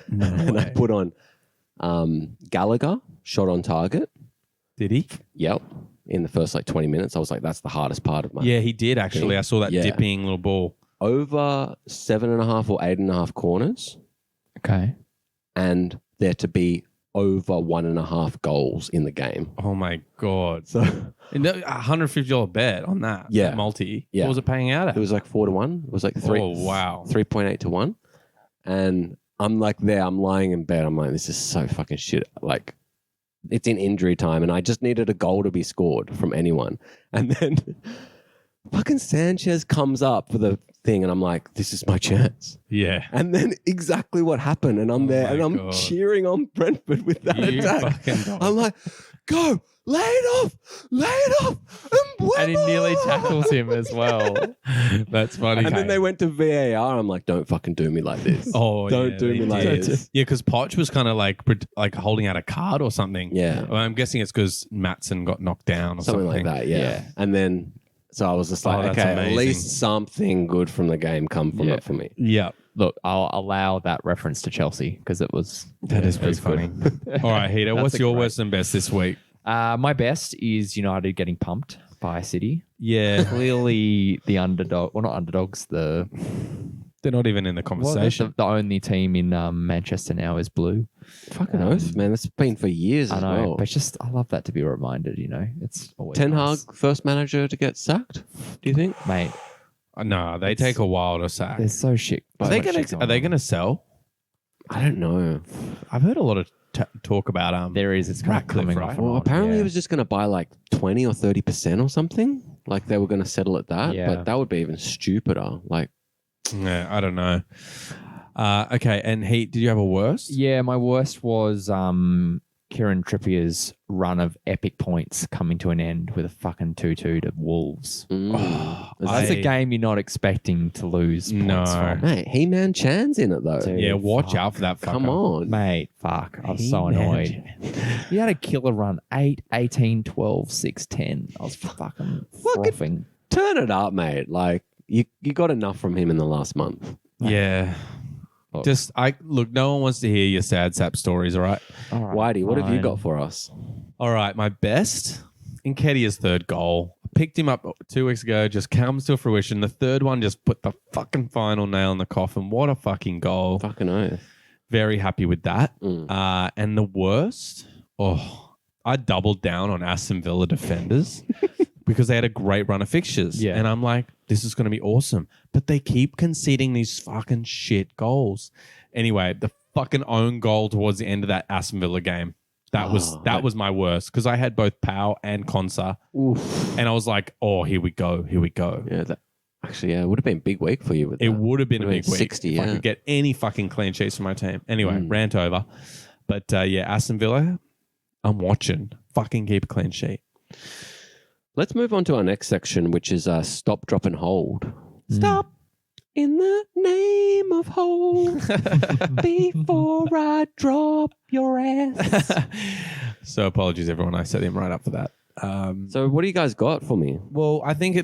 No And I way. put on Gallagher, shot on target. Did he? Yep. In the first 20 minutes, I was like, that's the hardest part of my Yeah, he did actually. I saw that Yeah. dipping little ball. over 7.5 or 8.5 corners, Okay. and there to be over 1.5 goals in the game. Oh my god. So And $150 bet on that. Yeah. That multi. Yeah. What was it paying out at? it was like 4-1. It was like Oh, wow. 3.8 to 1. And I'm like I'm lying in bed. I'm like, this is so fucking shit. Like, it's in injury time, and I just needed a goal to be scored from anyone. And then fucking Sanchez comes up for the thing, and I'm like, this is my chance. Yeah. And then exactly what happened, and I'm there, my and I'm God. cheering on Brentford with that You attack. fucking dog. I'm like, go, lay it off, And he nearly tackles him as well. That's funny. And then they went to VAR. I'm like, don't fucking do me like this. Oh, don't yeah, do they me like did. this. Yeah, because Poch was kind of like holding out a card or something. Yeah. Well, I'm guessing it's because Matson got knocked down or Something something. like that, yeah. Yeah. And then, so I was just Oh, like, that's okay, amazing. at least something good from the game come from Yeah. it for me. Yeah. Look, I'll allow that reference to Chelsea because it was That is pretty it was good. funny. All right, Heater, That's what's a your great- worst and best this week? My best is United getting pumped by City. Yeah. Clearly, the underdog. Well, not underdogs. The They're not even in the conversation. the only team in Manchester now is blue. Fucking oath, man. That's been for years I as know, well. but just I love that to be reminded. It's always Ten Hag, nice. first manager to get sacked, do you think? Mate. No, they take a while to sack. They're so shit. Are so they much gonna shit Are they on. gonna sell? I don't know. I've heard a lot of talk about There is. It's kind of Ratcliffe, coming right? off. Well, and on, apparently yeah. he was just going to buy like 20 or 30% or something. Like they were going to settle at that. Yeah. But that would be even stupider. Like, Yeah, I don't know. Okay, and Heat, did you have a worst? Yeah, my worst was Kieran Trippier's run of epic points coming to an end with a fucking 2-2 to Wolves. That's a game you're not expecting to lose points No. from. mate, He-Man Chan's in it though. Dude. Yeah, watch Fuck. out for that fucker. Come on. Mate, fuck. I was so annoyed. He had a killer run 8, 18, 12, 6, 10. I was fucking frothing. Turn it up, mate. Like, you got enough from him in the last month. Yeah. Look. Just look, no one wants to hear your sad sap stories, all right? All right, Whitey, what have you fine. got for us? All right, my best, Nketiah's third goal. I picked him up 2 weeks ago, just comes to fruition. The third one just put the fucking final nail in the coffin. What a fucking goal. Fucking oath. Very happy with that. Mm. And the worst, I doubled down on Aston Villa defenders because they had a great run of fixtures. Yeah. And I'm like, this is going to be awesome. But they keep conceding these fucking shit goals. Anyway, the fucking own goal towards the end of that Aston Villa game. That was my worst because I had both Pau and Konsa. Oof. And I was like, oh, here we go. Here we go. Yeah, it would have been a big week for you with It that. would have been a Would've big been week 60, if I yeah. could get any fucking clean sheets for my team. Anyway, rant over. But yeah, Aston Villa, I'm watching. Fucking keep a clean sheet. Let's move on to our next section, which is stop, drop, and hold. Stop in the name of hold before I drop your ass. So apologies, everyone. I set him right up for that. So what do you guys got for me? Well, I think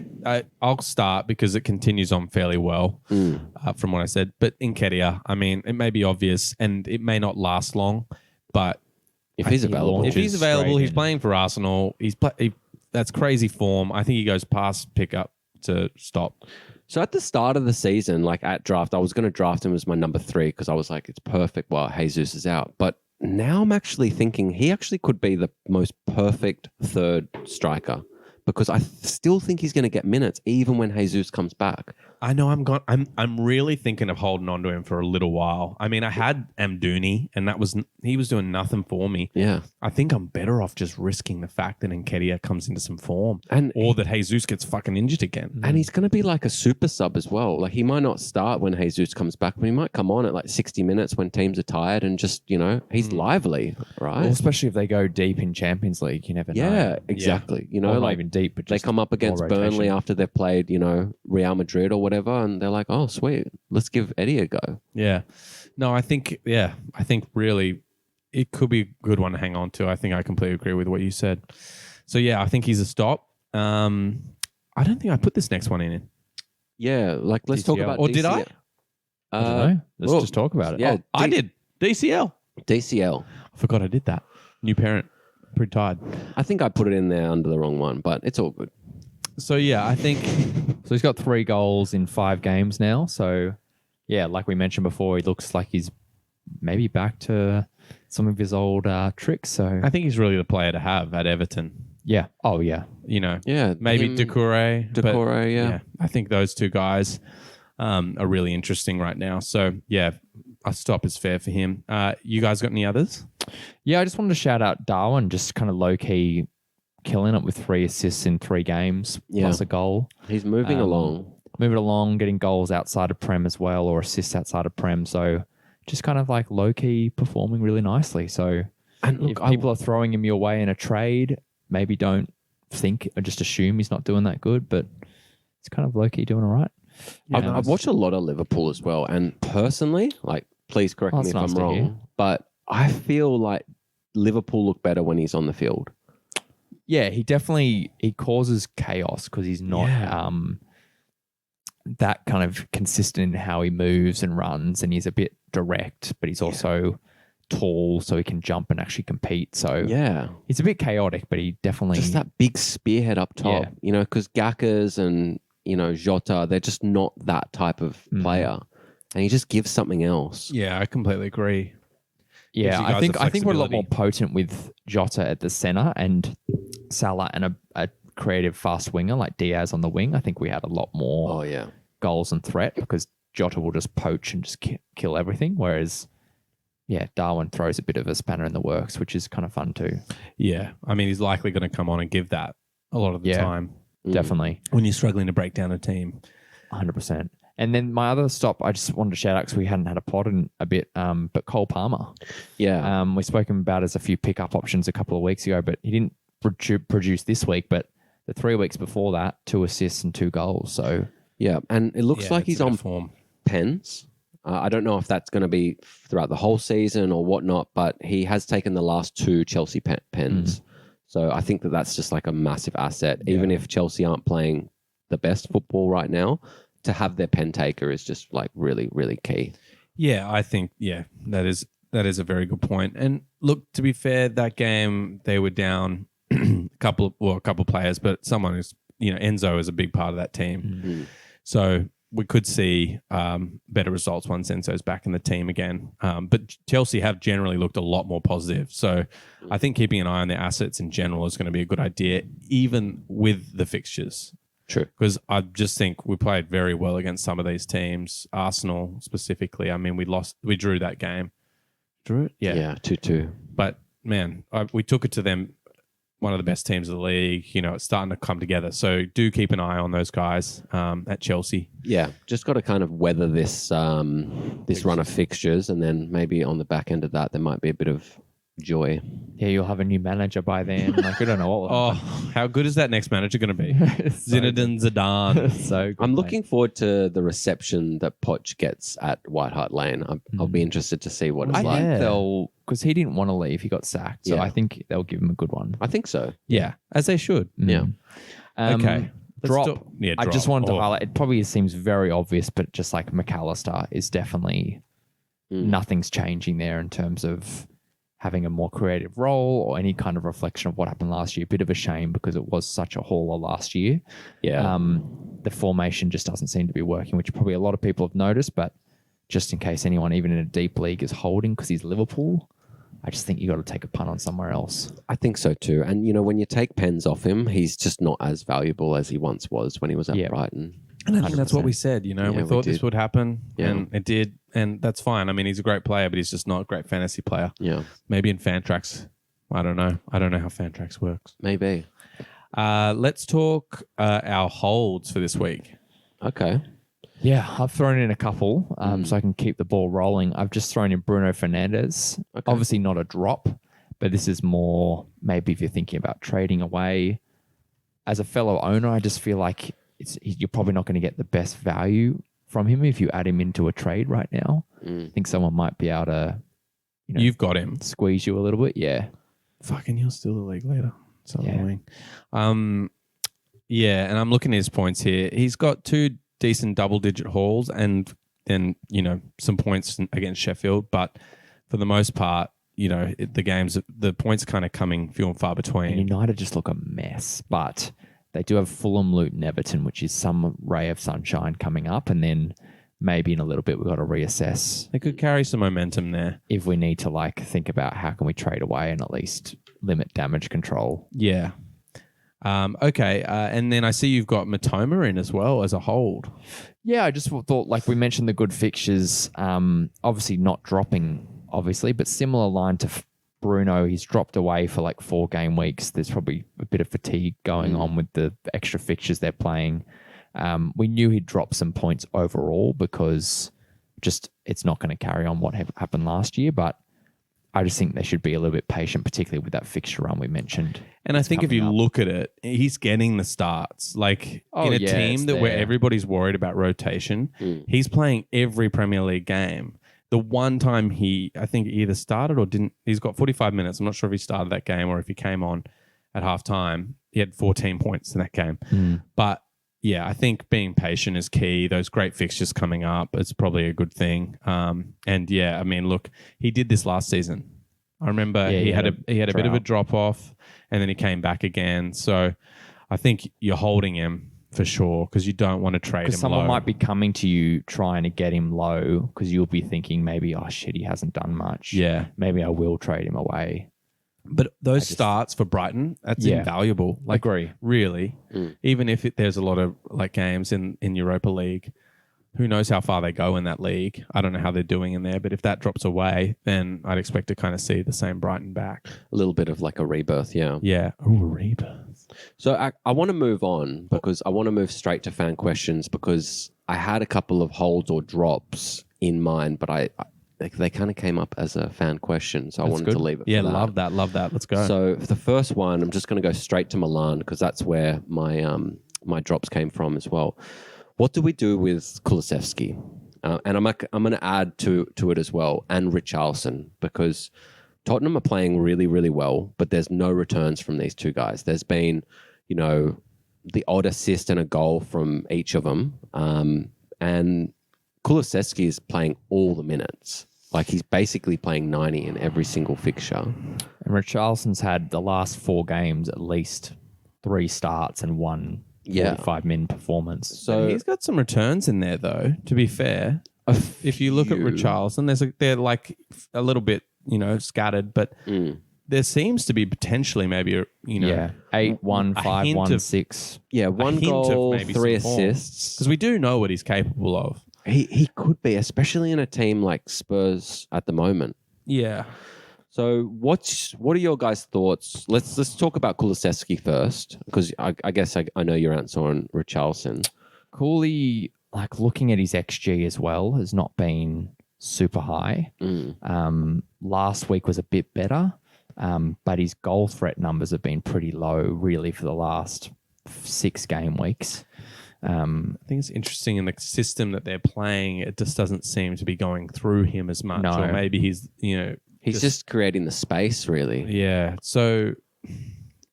I'll start because it continues on fairly well from what I said. But Nketiah, I mean, it may be obvious and it may not last long, but If he's available. if he's straight available, he's in. playing for Arsenal. That's crazy form. I think he goes past pickup to stop. So at the start of the season, like at draft, I was going to draft him as my number 3 because I was like, it's perfect while Jesus is out. But now I'm actually thinking he actually could be the most perfect third striker because I still think he's going to get minutes even when Jesus comes back. I know I'm really thinking of holding on to him for a little while. I mean, I had Amdouni and he was doing nothing for me. Yeah. I think I'm better off just risking the fact that Nketiah comes into some form or that Jesus gets fucking injured again. And he's going to be like a super sub as well. Like he might not start when Jesus comes back, but he might come on at like 60 minutes when teams are tired and just, he's lively, right? Well, especially if they go deep in Champions League, you never know. Yeah, exactly. You know, Or not like even deep, but they just come up against more Burnley rotation. after they've played, Real Madrid or whatever, and they're like, oh, sweet, let's give Eddie a go. Yeah. No, I think really it could be a good one to hang on to. I think I completely agree with what you said. So yeah, I think he's a stop. I don't think I put this next one in. Yeah, like let's talk DCL. about Or did DCL. I? I don't know. Let's well, just talk about it. Yeah, I did. DCL. DCL. I forgot I did that. New parent. Pretty tired. I think I put it in there under the wrong one, but it's all good. So yeah, I think So he's got 3 goals in 5 games now. So yeah, like we mentioned before, he looks like he's maybe back to some of his old tricks. So he's really the player to have at Everton. yeah. Oh yeah. Yeah, Maybe him, Doucouré. but Doucouré, yeah. I think those two guys are really interesting right now. So yeah, a stop is fair for him. You guys got any others? Yeah, I just wanted to shout out Darwin, just kind of low key killing it with 3 assists in 3 games plus a goal. He's moving along. Moving along, getting goals outside of Prem as well, or assists outside of Prem. So just kind of like low key performing really nicely. So And if look, people are throwing him your way in a trade, maybe don't think or just assume he's not doing that good, but it's kind of low key doing all right. I've watched a lot of Liverpool as well, and personally, like, please correct Oh, me it's if nice I'm to wrong, hear. but I feel like Liverpool look better when he's on the field. Yeah, he causes chaos because he's not that kind of consistent in how he moves and runs, and he's a bit direct, but he's also tall, so he can jump and actually compete. So Yeah, he's a bit chaotic, but he definitely just that big spearhead up top. Yeah. Because Gackers and Jota, they're just not that type of player, and he just gives something else. Yeah, I completely agree. Yeah, Gives you guys the I think we're a lot more flexibility. potent with Jota at the center and Salah and a creative fast winger like Diaz on the wing. I think we had a lot more Oh yeah, goals and threat because Jota will just poach and just kill everything. Whereas, yeah, Darwin throws a bit of a spanner in the works, which is kind of fun too. Yeah, I mean, he's likely going to come on and give that a lot of the Yeah. time Definitely, when you're struggling to break down a team. 100%. And then my other stop, I just wanted to shout out because we hadn't had a pod in a bit, but Cole Palmer. yeah. We spoke about as a few pickup options a couple of weeks ago, but he didn't produce this week. But the 3 weeks before that, 2 assists and 2 goals. So Yeah, and it looks Yeah, like it's he's a bit on of form. pens. I don't know if that's going to be throughout the whole season or whatnot, but he has taken the last 2 Chelsea pens. So I think that that's just like a massive asset. Even if Chelsea aren't playing the best football right now, to have their pen taker is just like really, really key. Yeah, I think that is a very good point. And look, to be fair, that game they were down a couple of players, but someone who's Enzo is a big part of that team. So we could see better results once Enzo's back in the team again. But Chelsea have generally looked a lot more positive. So I think keeping an eye on their assets in general is going to be a good idea, even with the fixtures. True. Because I just think we played very well against some of these teams, Arsenal specifically. I mean, we drew that game. Drew it? Yeah, 2-2. But man, we took it to them, one of the best teams of the league. It's starting to come together. So do keep an eye on those guys at Chelsea. Yeah, just got to kind of weather this run of fixtures, and then maybe on the back end of that, there might be a bit of Joy. Yeah, you'll have a new manager by then. Like, I don't know what. Oh, how good is that next manager going to be? Zinedine Zidane. So good, I'm mate. looking forward to the reception that Poch gets at White Hart Lane. I'll be interested to see what it's I like. think they'll, because he didn't want to leave. He got sacked. So Yeah. I think they'll give him a good one. I think so. Yeah, as they should. Yeah. Okay. Let's Drop. do- yeah, I drop. just wanted to Oh. highlight. It probably seems very obvious, but just like McAllister is definitely nothing's changing there in terms of having a more creative role or any kind of reflection of what happened last year. Bit of a shame because it was such a hauler last year. Yeah. The formation just doesn't seem to be working, which probably a lot of people have noticed. But just in case anyone, even in a deep league, is holding because he's Liverpool, I just think you got to take a punt on somewhere else. I think so too. And, you know, when you take pens off him, he's just not as valuable as he once was when he was at Yeah. Brighton. And I think that's what we said, you know. Yeah, we we thought this did. would happen, Yeah. and it did, and that's fine. I mean, he's a great player, but he's just not a great fantasy player. Yeah, Maybe in Fantrax. I don't know. I don't know how Fantrax works. maybe. Let's talk our holds for this week. Okay. Yeah, I've thrown in a couple so I can keep the ball rolling. I've just thrown in Bruno Fernandes. Okay. Obviously not a drop, but this is more maybe if you're thinking about trading away. As a fellow owner, I just feel like you're probably not going to get the best value from him if you add him into a trade right now. I think someone might be able to, You've got him. squeeze you a little bit. Yeah. Fucking, you're still the league leader. So Yeah. annoying. Yeah, and I'm looking at his points here. He's got 2 decent double-digit hauls, and then some points against Sheffield. But for the most part, the points kind of coming few and far And between. United just look a mess, but they do have Fulham, Luton, Everton, which is some ray of sunshine coming up. And then maybe in a little bit, we've got to reassess They could carry some momentum there. if we need to think about how can we trade away and at least limit damage control. Yeah. Okay, and then I see you've got Matoma in as well as a hold. Yeah, I just thought, like we mentioned, the good fixtures, obviously not dropping, obviously, but similar line to Bruno. He's dropped away for 4 game weeks. There's probably a bit of fatigue going on with the extra fixtures they're playing. We knew he'd drop some points overall because just it's not going to carry on what happened last year, but I just think they should be a little bit patient, particularly with that fixture run we mentioned. And I think if you coming up. look at it, he's getting the starts. In a yeah, team it's where there. everybody's worried about rotation, he's playing every Premier League game. The one time I think he either started or didn't, he's got 45 minutes. I'm not sure if he started that game or if he came on at half time. He had 14 points in that game. But yeah, I think being patient is key. Those great fixtures coming up, it's probably a good thing. And yeah, I mean, look, he did this last season. I remember he had a bit of a drop off, and then he came back again. So I think you're holding him for sure because you don't want to trade him Because someone low. might be coming to you trying to get him low because you'll be thinking maybe, oh shit, he hasn't done much. Yeah. Maybe I will trade him away. But those starts for Brighton, that's Yeah. invaluable. Agree. Really, even if there's a lot of games in Europa League, who knows how far they go in that league? I don't know how they're doing in there, but if that drops away, then I'd expect to kind of see the same Brighton back. A little bit of a rebirth, yeah. Yeah, ooh, rebirth. So I want to move on because I want to move straight to fan questions because I had a couple of holds or drops in mind, but they kind of came up as a fan question, so I wanted to leave it. Yeah, for that. love that. Let's go. So for the first one, I'm just going to go straight to Milan because that's where my my drops came from as well. What do we do with Kulusevski? And I'm going to add to it as well, and Richarlison, because Tottenham are playing really, really well, but there's no returns from these two guys. There's been, the odd assist and a goal from each of them, and Kulusevski is playing all the minutes. He's basically playing 90 in every single fixture. And Richarlison's had the last 4 games at least 3 starts and 1 45-min performance. So he's got some returns in there, though. To be fair, if you look at Richarlison, they're a little bit, scattered, but there seems to be potentially maybe 8, 1, a 5, hint 1, of- 6. yeah, one hint of goal, maybe 3 some form. assists. because we do know what he's capable of. He could be, especially in a team like Spurs at the moment. Yeah. So what are your guys' thoughts? Let's talk about Kulusevski first, because I guess I know your answer on Richarlison. Cooley, looking at his XG as well, has not been super high. Last week was a bit better. But his goal threat numbers have been pretty low, really, for the last 6 game weeks. I think it's interesting in the system that they're playing. It just doesn't seem to be going through him as much. No. Or maybe he's just creating the space, really. yeah. So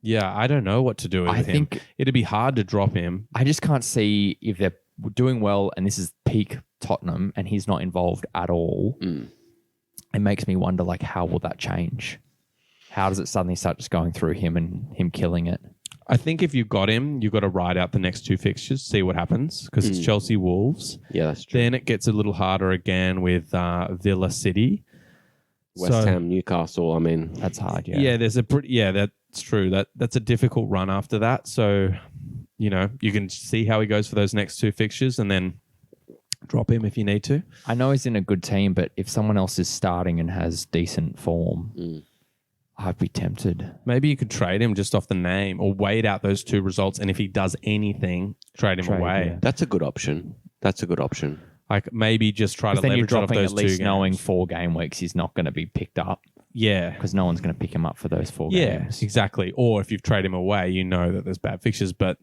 yeah, I don't know what to do with I him. think It'd be hard to drop him. I just can't see if they're doing well and this is peak Tottenham and he's not involved at all. It makes me wonder, like, how will that change? How does it suddenly start just going through him and him killing it? I think if you've got him, you've got to ride out the next 2 fixtures, see what happens, because it's Chelsea Wolves. Yeah, that's true. Then it gets a little harder again with Villa City. West Ham, Newcastle. I mean, That's hard, yeah. Yeah, that's true. That's a difficult run after that. So, you can see how he goes for those next 2 fixtures and then drop him if you need to. I know he's in a good team, but if someone else is starting and has decent form, I'd be tempted. Maybe you could trade him just off the name or wait out those 2 results. And if he does anything, trade him away. Yeah. that's a good option. Like maybe just try to Then you're leverage it off dropping those at 2 least games. knowing 4 game weeks he's not going to be picked up Yeah. because no one's going to pick him up for those 4 Yeah, games. exactly. Or if you've traded him away, you know that there's bad fixtures, but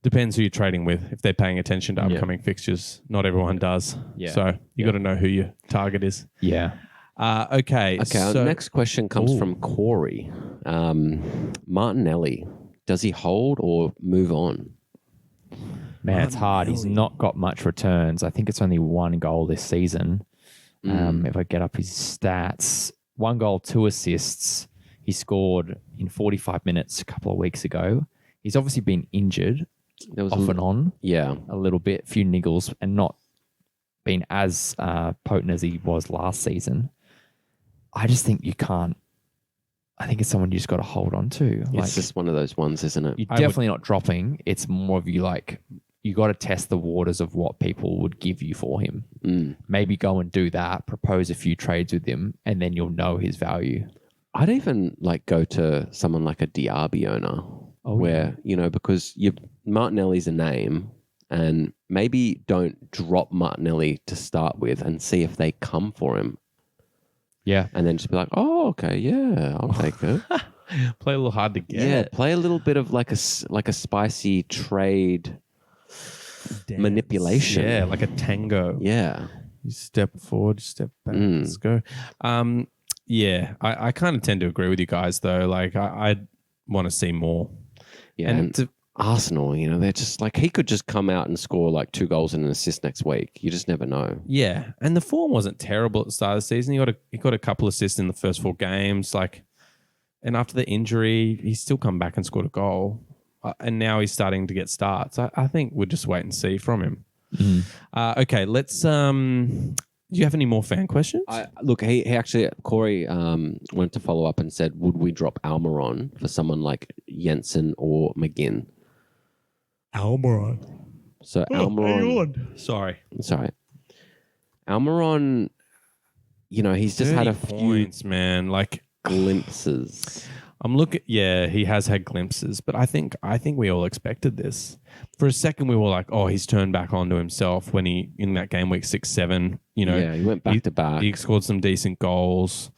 depends who you're trading with. If they're paying attention to upcoming fixtures, not everyone does. Yeah. So you got to know who your target is. Yeah. Okay. Okay, our next question comes from Corey. Martinelli, does he hold or move on? Man, it's hard. He's not got much returns. I think it's only 1 goal this season. If I get up his stats, 1 goal, 2 assists. He scored in 45 minutes a couple of weeks ago. He's obviously been injured There was off and on Yeah, a little bit, a few niggles, and not been as potent as he was last season. I just think you can't. I think it's someone you just got to hold on to. it's just one of those ones, isn't it? You're definitely not dropping. It's more of you got to test the waters of what people would give you for him. Maybe go and do that, propose a few trades with him, and then you'll know his value. I'd even go to someone like a Diaby owner, where because Martinelli's a name, and maybe don't drop Martinelli to start with, and see if they come for him, Yeah. and then just be like, oh, okay, yeah, I'll take it. Play a little hard to get. Yeah, play a little bit of like a spicy trade Dance. manipulation. Yeah, like a tango. Yeah. You step forward, step back. Let's go. Yeah, I kind of tend to agree with you guys, though. Like, I want to see more. Yeah. And And to- Arsenal, they're just he could just come out and score 2 goals and an assist next week. You just never know. Yeah, and the form wasn't terrible at the start of the season. He got a couple assists in the first 4 games. And after the injury, he's still come back and scored a goal. And now he's starting to get starts. I think we'll just wait and see from him. Okay, let's. Do you have any more fan questions? Look, he actually, Corey wanted to follow up and said, would we drop Almiron for someone like Jensen or McGinn? Almiron. So Almiron, Sorry. Almiron, he's just had a few points, man. glimpses. I'm looking. Yeah, he has had glimpses, but I think we all expected this. For a second, we were like, "Oh, he's turned back onto himself." When he in that game week 6-7, Yeah, he went back to back. He scored some decent goals,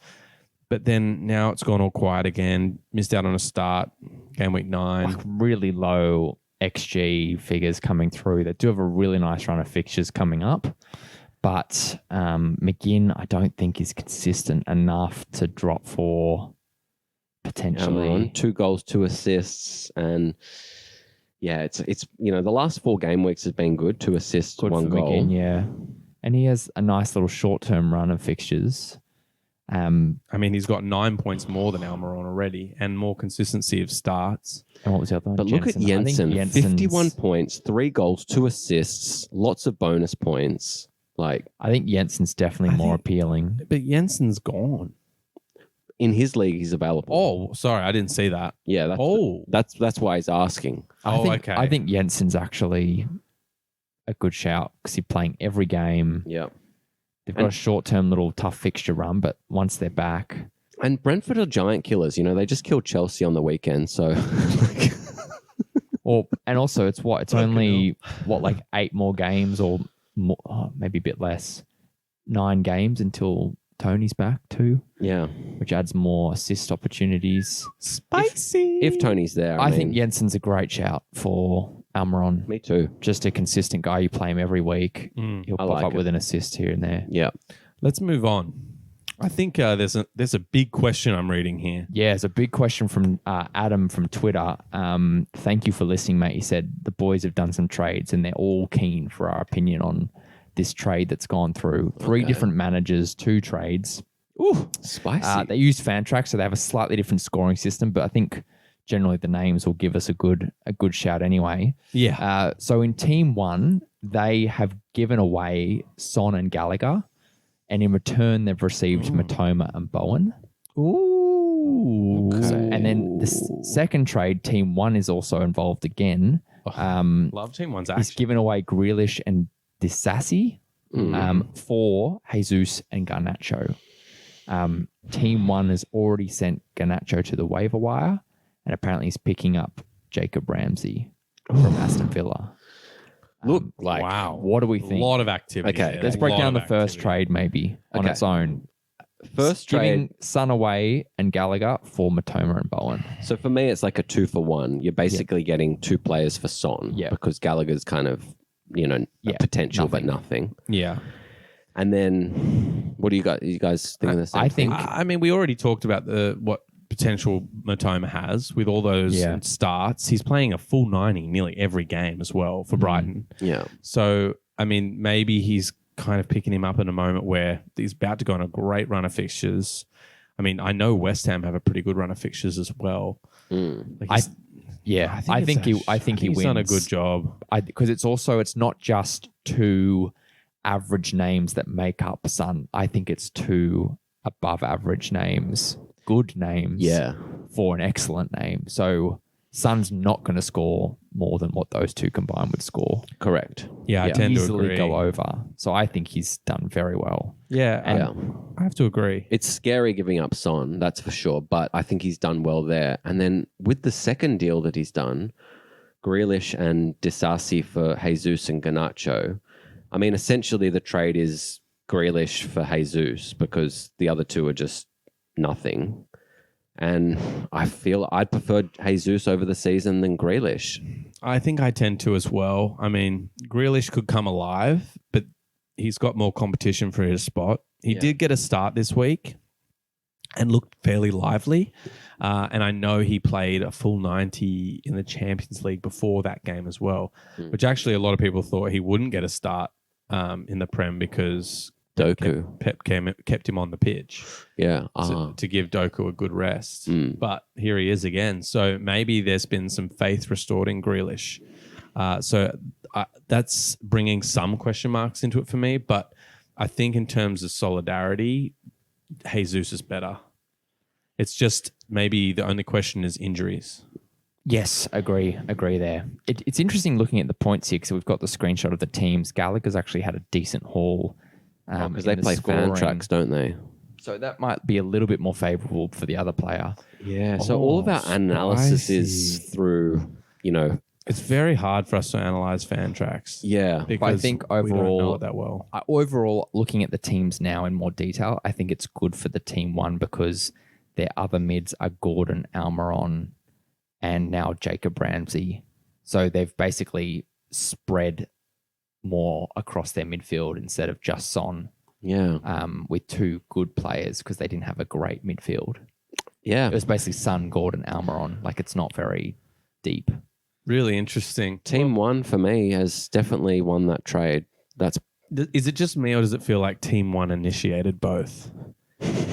but then now it's gone all quiet again. Missed out on a start, game week 9. Really low XG figures coming through. They do have a really nice run of fixtures coming up. But McGinn, I don't think is consistent enough to drop for potentially. Almiron, 2 goals, 2 assists, and yeah, it's the last 4 game weeks has been good. 2 assists, Good 1 for goal. McGinn, yeah. And he has a nice little short-term run of fixtures. I mean, he's got 9 points more than Almiron already, and more consistency of starts. And what was the other one? But look at I think Jensen, Jensen's- 51 points, 3 goals, 2 assists, lots of bonus points. I think Jensen's definitely more appealing. But Jensen's gone. In his league, he's available. Oh, sorry, I didn't see that. Yeah, that's why he's asking. Okay. I think Jensen's actually a good shout because he's playing every game. Yeah. They've got a short-term little tough fixture run, but once they're back, And Brentford are giant killers. They just killed Chelsea on the weekend. So, and also it's only 8 more games or more, maybe a bit less, 9 games until Tony's back too, Yeah. which adds more assist opportunities. Spicy. If Tony's there, I mean, think Jensen's a great shout for Almiron. Me too. Just a consistent guy. You play him every week. He'll I pop like up it. with an assist here and there. Yeah. Let's move on. I think there's a big question I'm reading here. Yeah, it's a big question from Adam from Twitter. Thank you for listening, mate. He said the boys have done some trades and they're all keen for our opinion on this trade that's gone through. Three different managers, 2 trades. Ooh, spicy. They use Fantrax, so they have a slightly different scoring system, but I think generally the names will give us a good shout anyway. Yeah. So in Team 1, they have given away Son and Gallagher, and in return they've received Matoma and Bowen. Ooh. So, and then the second trade, Team 1 is also involved again. Love Team 1's He's action. given away Grealish and Disassi for Jesus and Garnacho. Team 1 has already sent Garnacho to the waiver wire, and apparently he's picking up Jacob Ramsey from Aston Villa. Look like Wow. What do we A think? lot of activity. Okay, there. Let's A break lot down the of first activity. trade maybe on Okay. its own. first Giving trade. Son away and Gallagher for Matoma and Bowen. So for me, it's like a 2-for-1. You're basically getting 2 players for Son. Yeah. Because Gallagher's kind of, Yeah, potential, but nothing. Yeah. And then, what do you guys think of the same I thing? think I mean, we already talked about what potential Matoma has with all those Yeah. starts. He's playing a full 90 nearly every game as well for Brighton. Yeah. So, I mean, maybe he's kind of picking him up in a moment where he's about to go on a great run of fixtures. I mean, I know West Ham have a pretty good run of fixtures as well. Like I he's- think he he's wins. done a good job. Because it's not just 2 average names that make up Son. I think it's 2 above average names, good names, Yeah. for an excellent name. So Son's not going to score more than what those 2 combined would score. Correct. Yeah, I Yeah. tend to Easily agree. go over. So I think he's done very well. Yeah, And I have to agree. It's scary giving up Son, that's for sure. But I think he's done well there. And then with the second deal that he's done, Grealish and Disasi for Jesus and Garnacho. I mean, essentially the trade is Grealish for Jesus because the other 2 are just nothing. And I feel I'd prefer Jesus over the season than Grealish. I think I tend to as well. I mean, Grealish could come alive, but he's got more competition for his spot. He Yeah. did get a start this week and looked fairly lively. And I know he played a full 90 in the Champions League before that game as well, which actually a lot of people thought he wouldn't get a start in the Prem because Doku. Pep kept him on the pitch Yeah. Ah. to give Doku a good rest. Mm. But here he is again. So maybe there's been some faith restored in Grealish. So that's bringing some question marks into it for me. But I think in terms of solidarity, Jesus is better. It's just maybe the only question is injuries. Yes, agree there. It's interesting looking at the points here because we've got the screenshot of the teams. Gallagher's actually had a decent haul. Because in they the play scoring. fan tracks, don't they? So that might be a little bit more favourable for the other player. Yeah. So all of our analysis is spicy. through, It's very hard for us to analyze fan tracks. yeah. Because I think we don't know overall- it that well. Overall, looking at the teams now in more detail, I think it's good for the Team 1 because their other mids are Gordon, Almiron, and now Jacob Ramsey. So they've basically spread more across their midfield instead of just Son Yeah. with 2 good players because they didn't have a great midfield. Yeah. It was basically Son, Gordon, Almiron. Like it's not very deep. Really interesting. Team 1 for me has definitely won that trade. That's Is it just me or does it feel like Team 1 initiated both?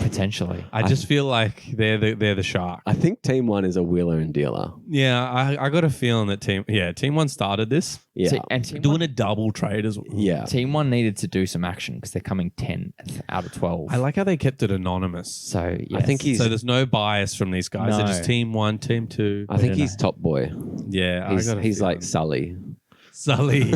Potentially. I just feel like they're the shark. I think Team 1 is a wheeler and dealer. Yeah, I got a feeling that Team 1 started this. Yeah. And Team Doing a double trade as well. Yeah. Team 1 needed to do some action because they're coming 10 out of 12. I like how they kept it anonymous. So, yes. I think he's So there's no bias from these guys. They're No. just Team 1, Team 2. I think he's top boy. Yeah, He's like Sully Sully.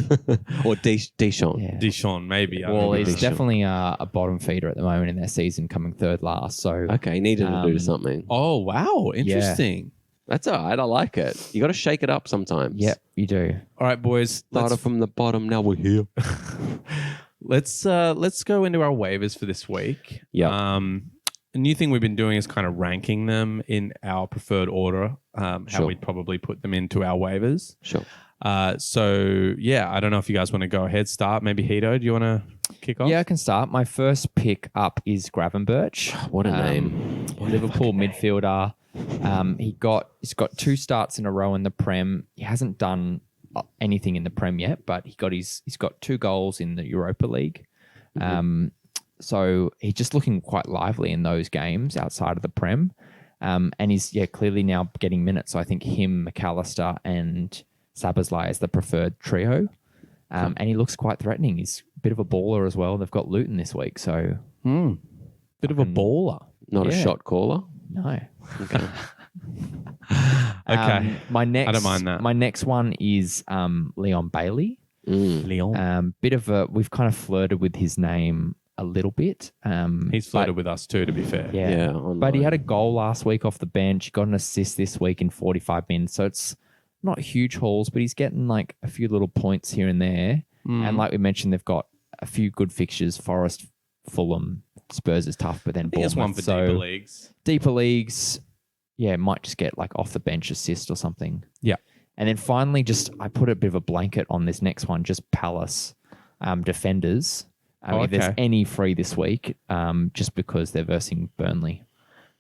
or Deschamps. Yeah. Dishon, maybe. I Well, don't know. he's Deschamps. definitely a bottom feeder at the moment in their season, coming third last. So, Okay, he needed to do something. Oh, wow. Interesting. That's all right. I like it. You got to shake it up sometimes. yep, you do. All right, boys. Started from the bottom. Now we're here. Let's go into our waivers for this week. Yeah. A new thing we've been doing is kind of ranking them in our preferred order, how Sure. we'd probably put them into our waivers. Sure. So yeah, I don't know if you guys want to go ahead, start. Maybe Hito, do you want to kick off? Yeah, I can start. My first pick up is Gravenberch. What a name. Liverpool midfielder. He's got 2 starts in a row in the Prem. He hasn't done anything in the Prem yet, but he's got 2 goals in the Europa League. So he's just looking quite lively in those games outside of the Prem. And he's clearly now getting minutes. So I think him, McAllister, and Szoboszlai is the preferred trio. And he looks quite threatening. He's a bit of a baller as well. They've got Luton this week, so Bit of a baller. Not a Yeah. shot caller. no. Okay. Okay. My next, I don't mind that. My next one is Leon Bailey. Leon. We've kind of flirted with his name a little bit. He's flirted with us too, to be fair. Yeah. Yeah. But he had a goal last week off the bench. He got an assist this week in 45 minutes. So it's not huge hauls, but he's getting like a few little points here and there. And like we mentioned, they've got a few good fixtures. Forest, Fulham, Spurs is tough, but then I think it's one Bournemouth. for deeper leagues. Deeper leagues, might just get like off the bench assist or something. Yeah. And then finally, I put a bit of a blanket on this next one, just Palace defenders. If there's okay. any free this week, just because they're versing Burnley.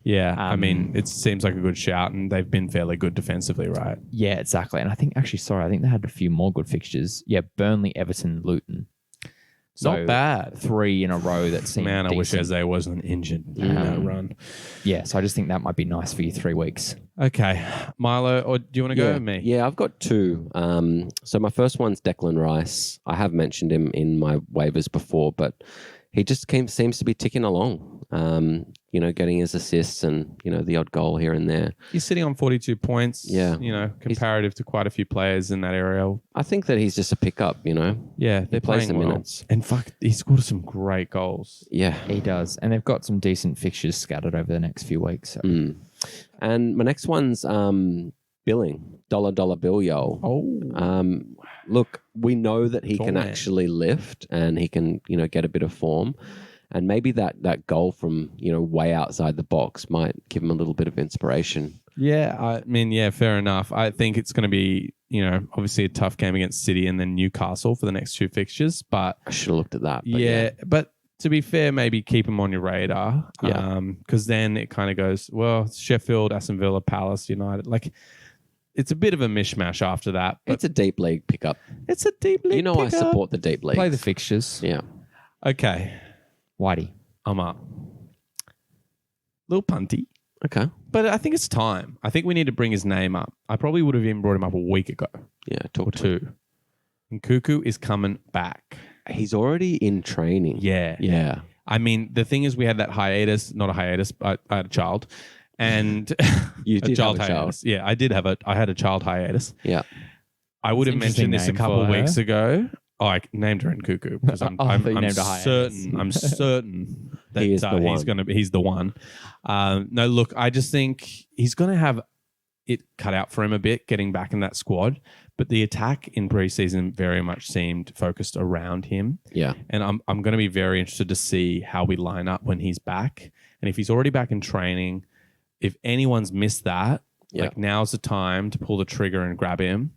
Yeah. I mean, it seems like a good shout, and they've been fairly good defensively, right? Yeah, exactly. And I think I think they had a few more good fixtures. Yeah, Burnley, Everton, Luton. So Not bad. 3 in a row that seemed Man, I wish decent. Eze wasn't injured in that run. Yeah, so I just think that might be nice for you 3 weeks. Okay. Milo, or do you want to go Yeah. with me? Yeah, I've got 2. So my first one's Declan Rice. I have mentioned him in my waivers before, but he just seems to be ticking along. Getting his assists and the odd goal here and there. He's sitting on 42 points. Yeah. Comparative to quite a few players in that area. I think that he's just a pickup. Yeah, they're plays playing some well. minutes. And he scored some great goals. Yeah. He does. And they've got some decent fixtures scattered over the next few weeks. So. And my next one's Billing, dollar bill yo. Oh. Look, we know that he Tall can man. actually lift and he can, get a bit of form. And maybe that goal from, way outside the box might give him a little bit of inspiration. Yeah, I mean, fair enough. I think it's going to be, obviously a tough game against City and then Newcastle for the next 2 fixtures. But I should have looked at that. But but to be fair, maybe keep him on your radar. Yeah. Because then it kind of goes, well, Sheffield, Aston Villa, Palace, United. Like, it's a bit of a mishmash after that. But It's a deep league pickup. it's a deep league I pickup. support the deep league. Play the fixtures. Yeah. Okay, Whitey. I'm up. Little punty. Okay. But I think it's time. I think we need to bring his name up. I probably would have even brought him up a week ago Yeah. or Talk to me. 2. And Cuckoo is coming back. He's already in training. Yeah. Yeah. I mean, the thing is, we had that hiatus, not a hiatus, I had a child. And You a did child have a child. hiatus. Yeah, I had a child hiatus. Yeah. I would That's have an interesting mentioned this a name couple for of weeks her. ago. Oh, I named her in Cuckoo because I'm, Oh, I I'm, thought you I'm named her hiatus. certain. I'm certain that He is the one. he's the one. No, look, I just think he's gonna have it cut out for him a bit getting back in that squad. But the attack in preseason very much seemed focused around him. Yeah. And I'm going to be very interested to see how we line up when he's back. And if he's already back in training, if anyone's missed that, Yeah. like now's the time to pull the trigger and grab him.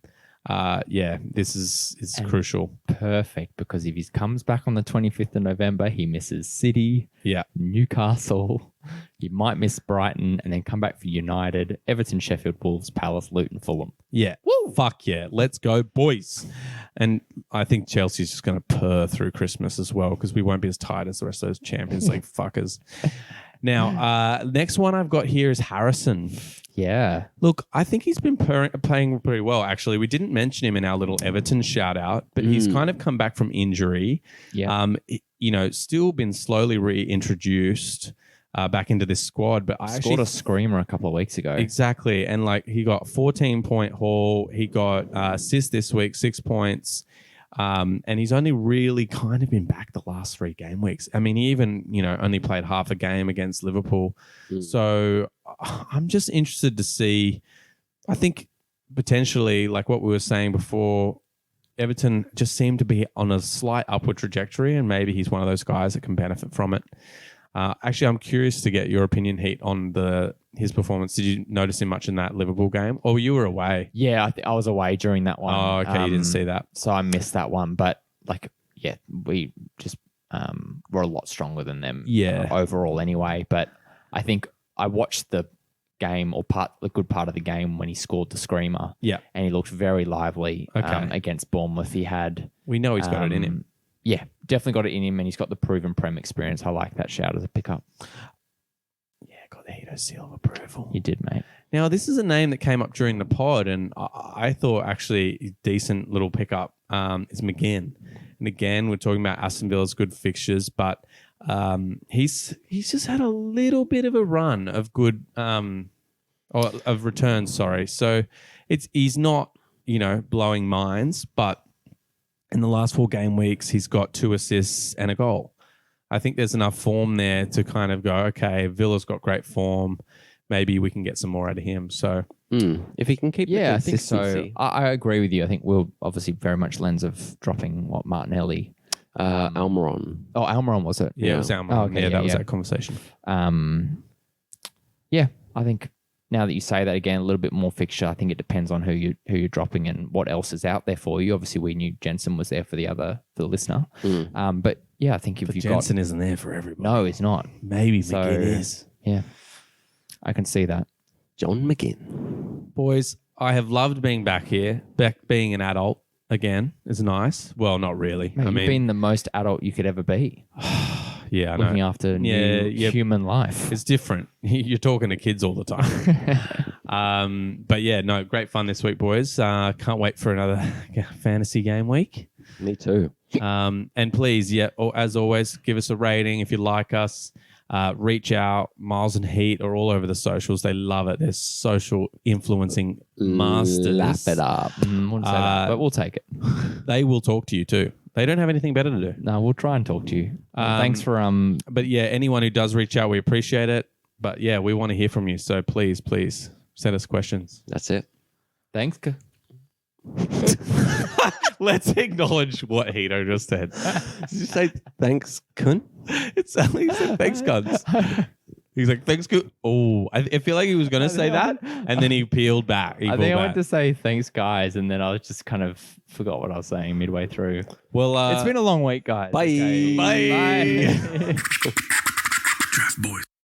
This is And- crucial. Perfect, because if he comes back on the 25th of November, he misses City, Yeah. Newcastle. He might miss Brighton and then come back for United, Everton, Sheffield, Wolves, Palace, Luton, Fulham. Yeah. Woo! Fuck yeah. Let's go, boys. And I think Chelsea's just going to purr through Christmas as well because we won't be as tight as the rest of those Champions League fuckers. Now, next one I've got here is Harrison. Yeah. Look, I think he's been playing pretty well, actually. We didn't mention him in our little Everton shout out, but he's kind of come back from injury. Yeah. Still been slowly reintroduced back into this squad. But I Scored actually a screamer a couple of weeks ago. exactly, and like he got 14-point haul. He got assist this week, 6 points. And he's only really kind of been back the last 3 game weeks. I mean, he even, only played half a game against Liverpool. So I'm just interested to see, I think potentially like what we were saying before, Everton just seem to be on a slight upward trajectory, and maybe he's one of those guys that can benefit from it. Actually, I'm curious to get your opinion, Heat, on his performance. Did you notice him much in that Liverpool game? Oh, you were away. Yeah, I was away during that one. Oh, okay, you didn't see that. So I missed that one. But we just were a lot stronger than them. Yeah. Overall, anyway. But I think I watched the game the good part of the game when he scored the screamer. Yeah. And he looked very lively Okay. against Bournemouth. He had. We know he's got it in him. Yeah, definitely got it in him, and he's got the proven Prem experience. I like that shout as a pickup. Yeah, got the Hito seal of approval. You did, mate. Now, this is a name that came up during the pod, and I thought actually decent little pickup is McGinn. And again, we're talking about Aston Villa's good fixtures, but he's just had a little bit of a run of good or of returns. Sorry, so he's not blowing minds, but in the last 4 game weeks, he's got 2 assists and a goal. I think there's enough form there to kind of go, okay, Villa's got great form. Maybe we can get some more out of him. So, if he can keep the I think so. consistency. I agree with you. I think we'll obviously very much lens of dropping Martinelli. Almiron. Oh, Almiron was it? yeah, it was Almiron. Oh, okay, that was yeah. that conversation. Yeah, I think now that you say that again, a little bit more fixture. I think it depends on who you're dropping and what else is out there for you. Obviously, we knew Jensen was there for the listener. But yeah, I think if But you Jensen isn't there for everybody. no, it's not. Maybe So- McGinn is. Yeah, I can see that. John McGinn. Boys, I have loved being back here. Back being an adult again is nice. Well, not really. Mate, I you've mean, been the most adult you could ever be, yeah, I looking know. after Yeah, new yeah. human life. It's different. You're talking to kids all the time. But yeah, no, great fun this week, boys. Can't wait for another fantasy game week. Me too. And please, as always, give us a rating if you like us. Reach out. Miles and Heat are all over the socials. They love it. They're social influencing masters. Lap it up. Wouldn't say that, but we'll take it. They will talk to you too. They don't have anything better to do. No, we'll try and talk to you. Thanks for But yeah, anyone who does reach out, we appreciate it. But yeah, we want to hear from you. So please send us questions. That's it. thanks. Let's acknowledge what Hito just said. Did you say thanks, Kun? It's he said thanks, guns. He's like, thanks, good. Oh, I feel like he was going to say that, and then he peeled back. I think I went to say thanks, guys, and then I just kind of forgot what I was saying midway through. Well, It's been a long week, guys. Bye. Okay. Bye. Bye. Draft Boys.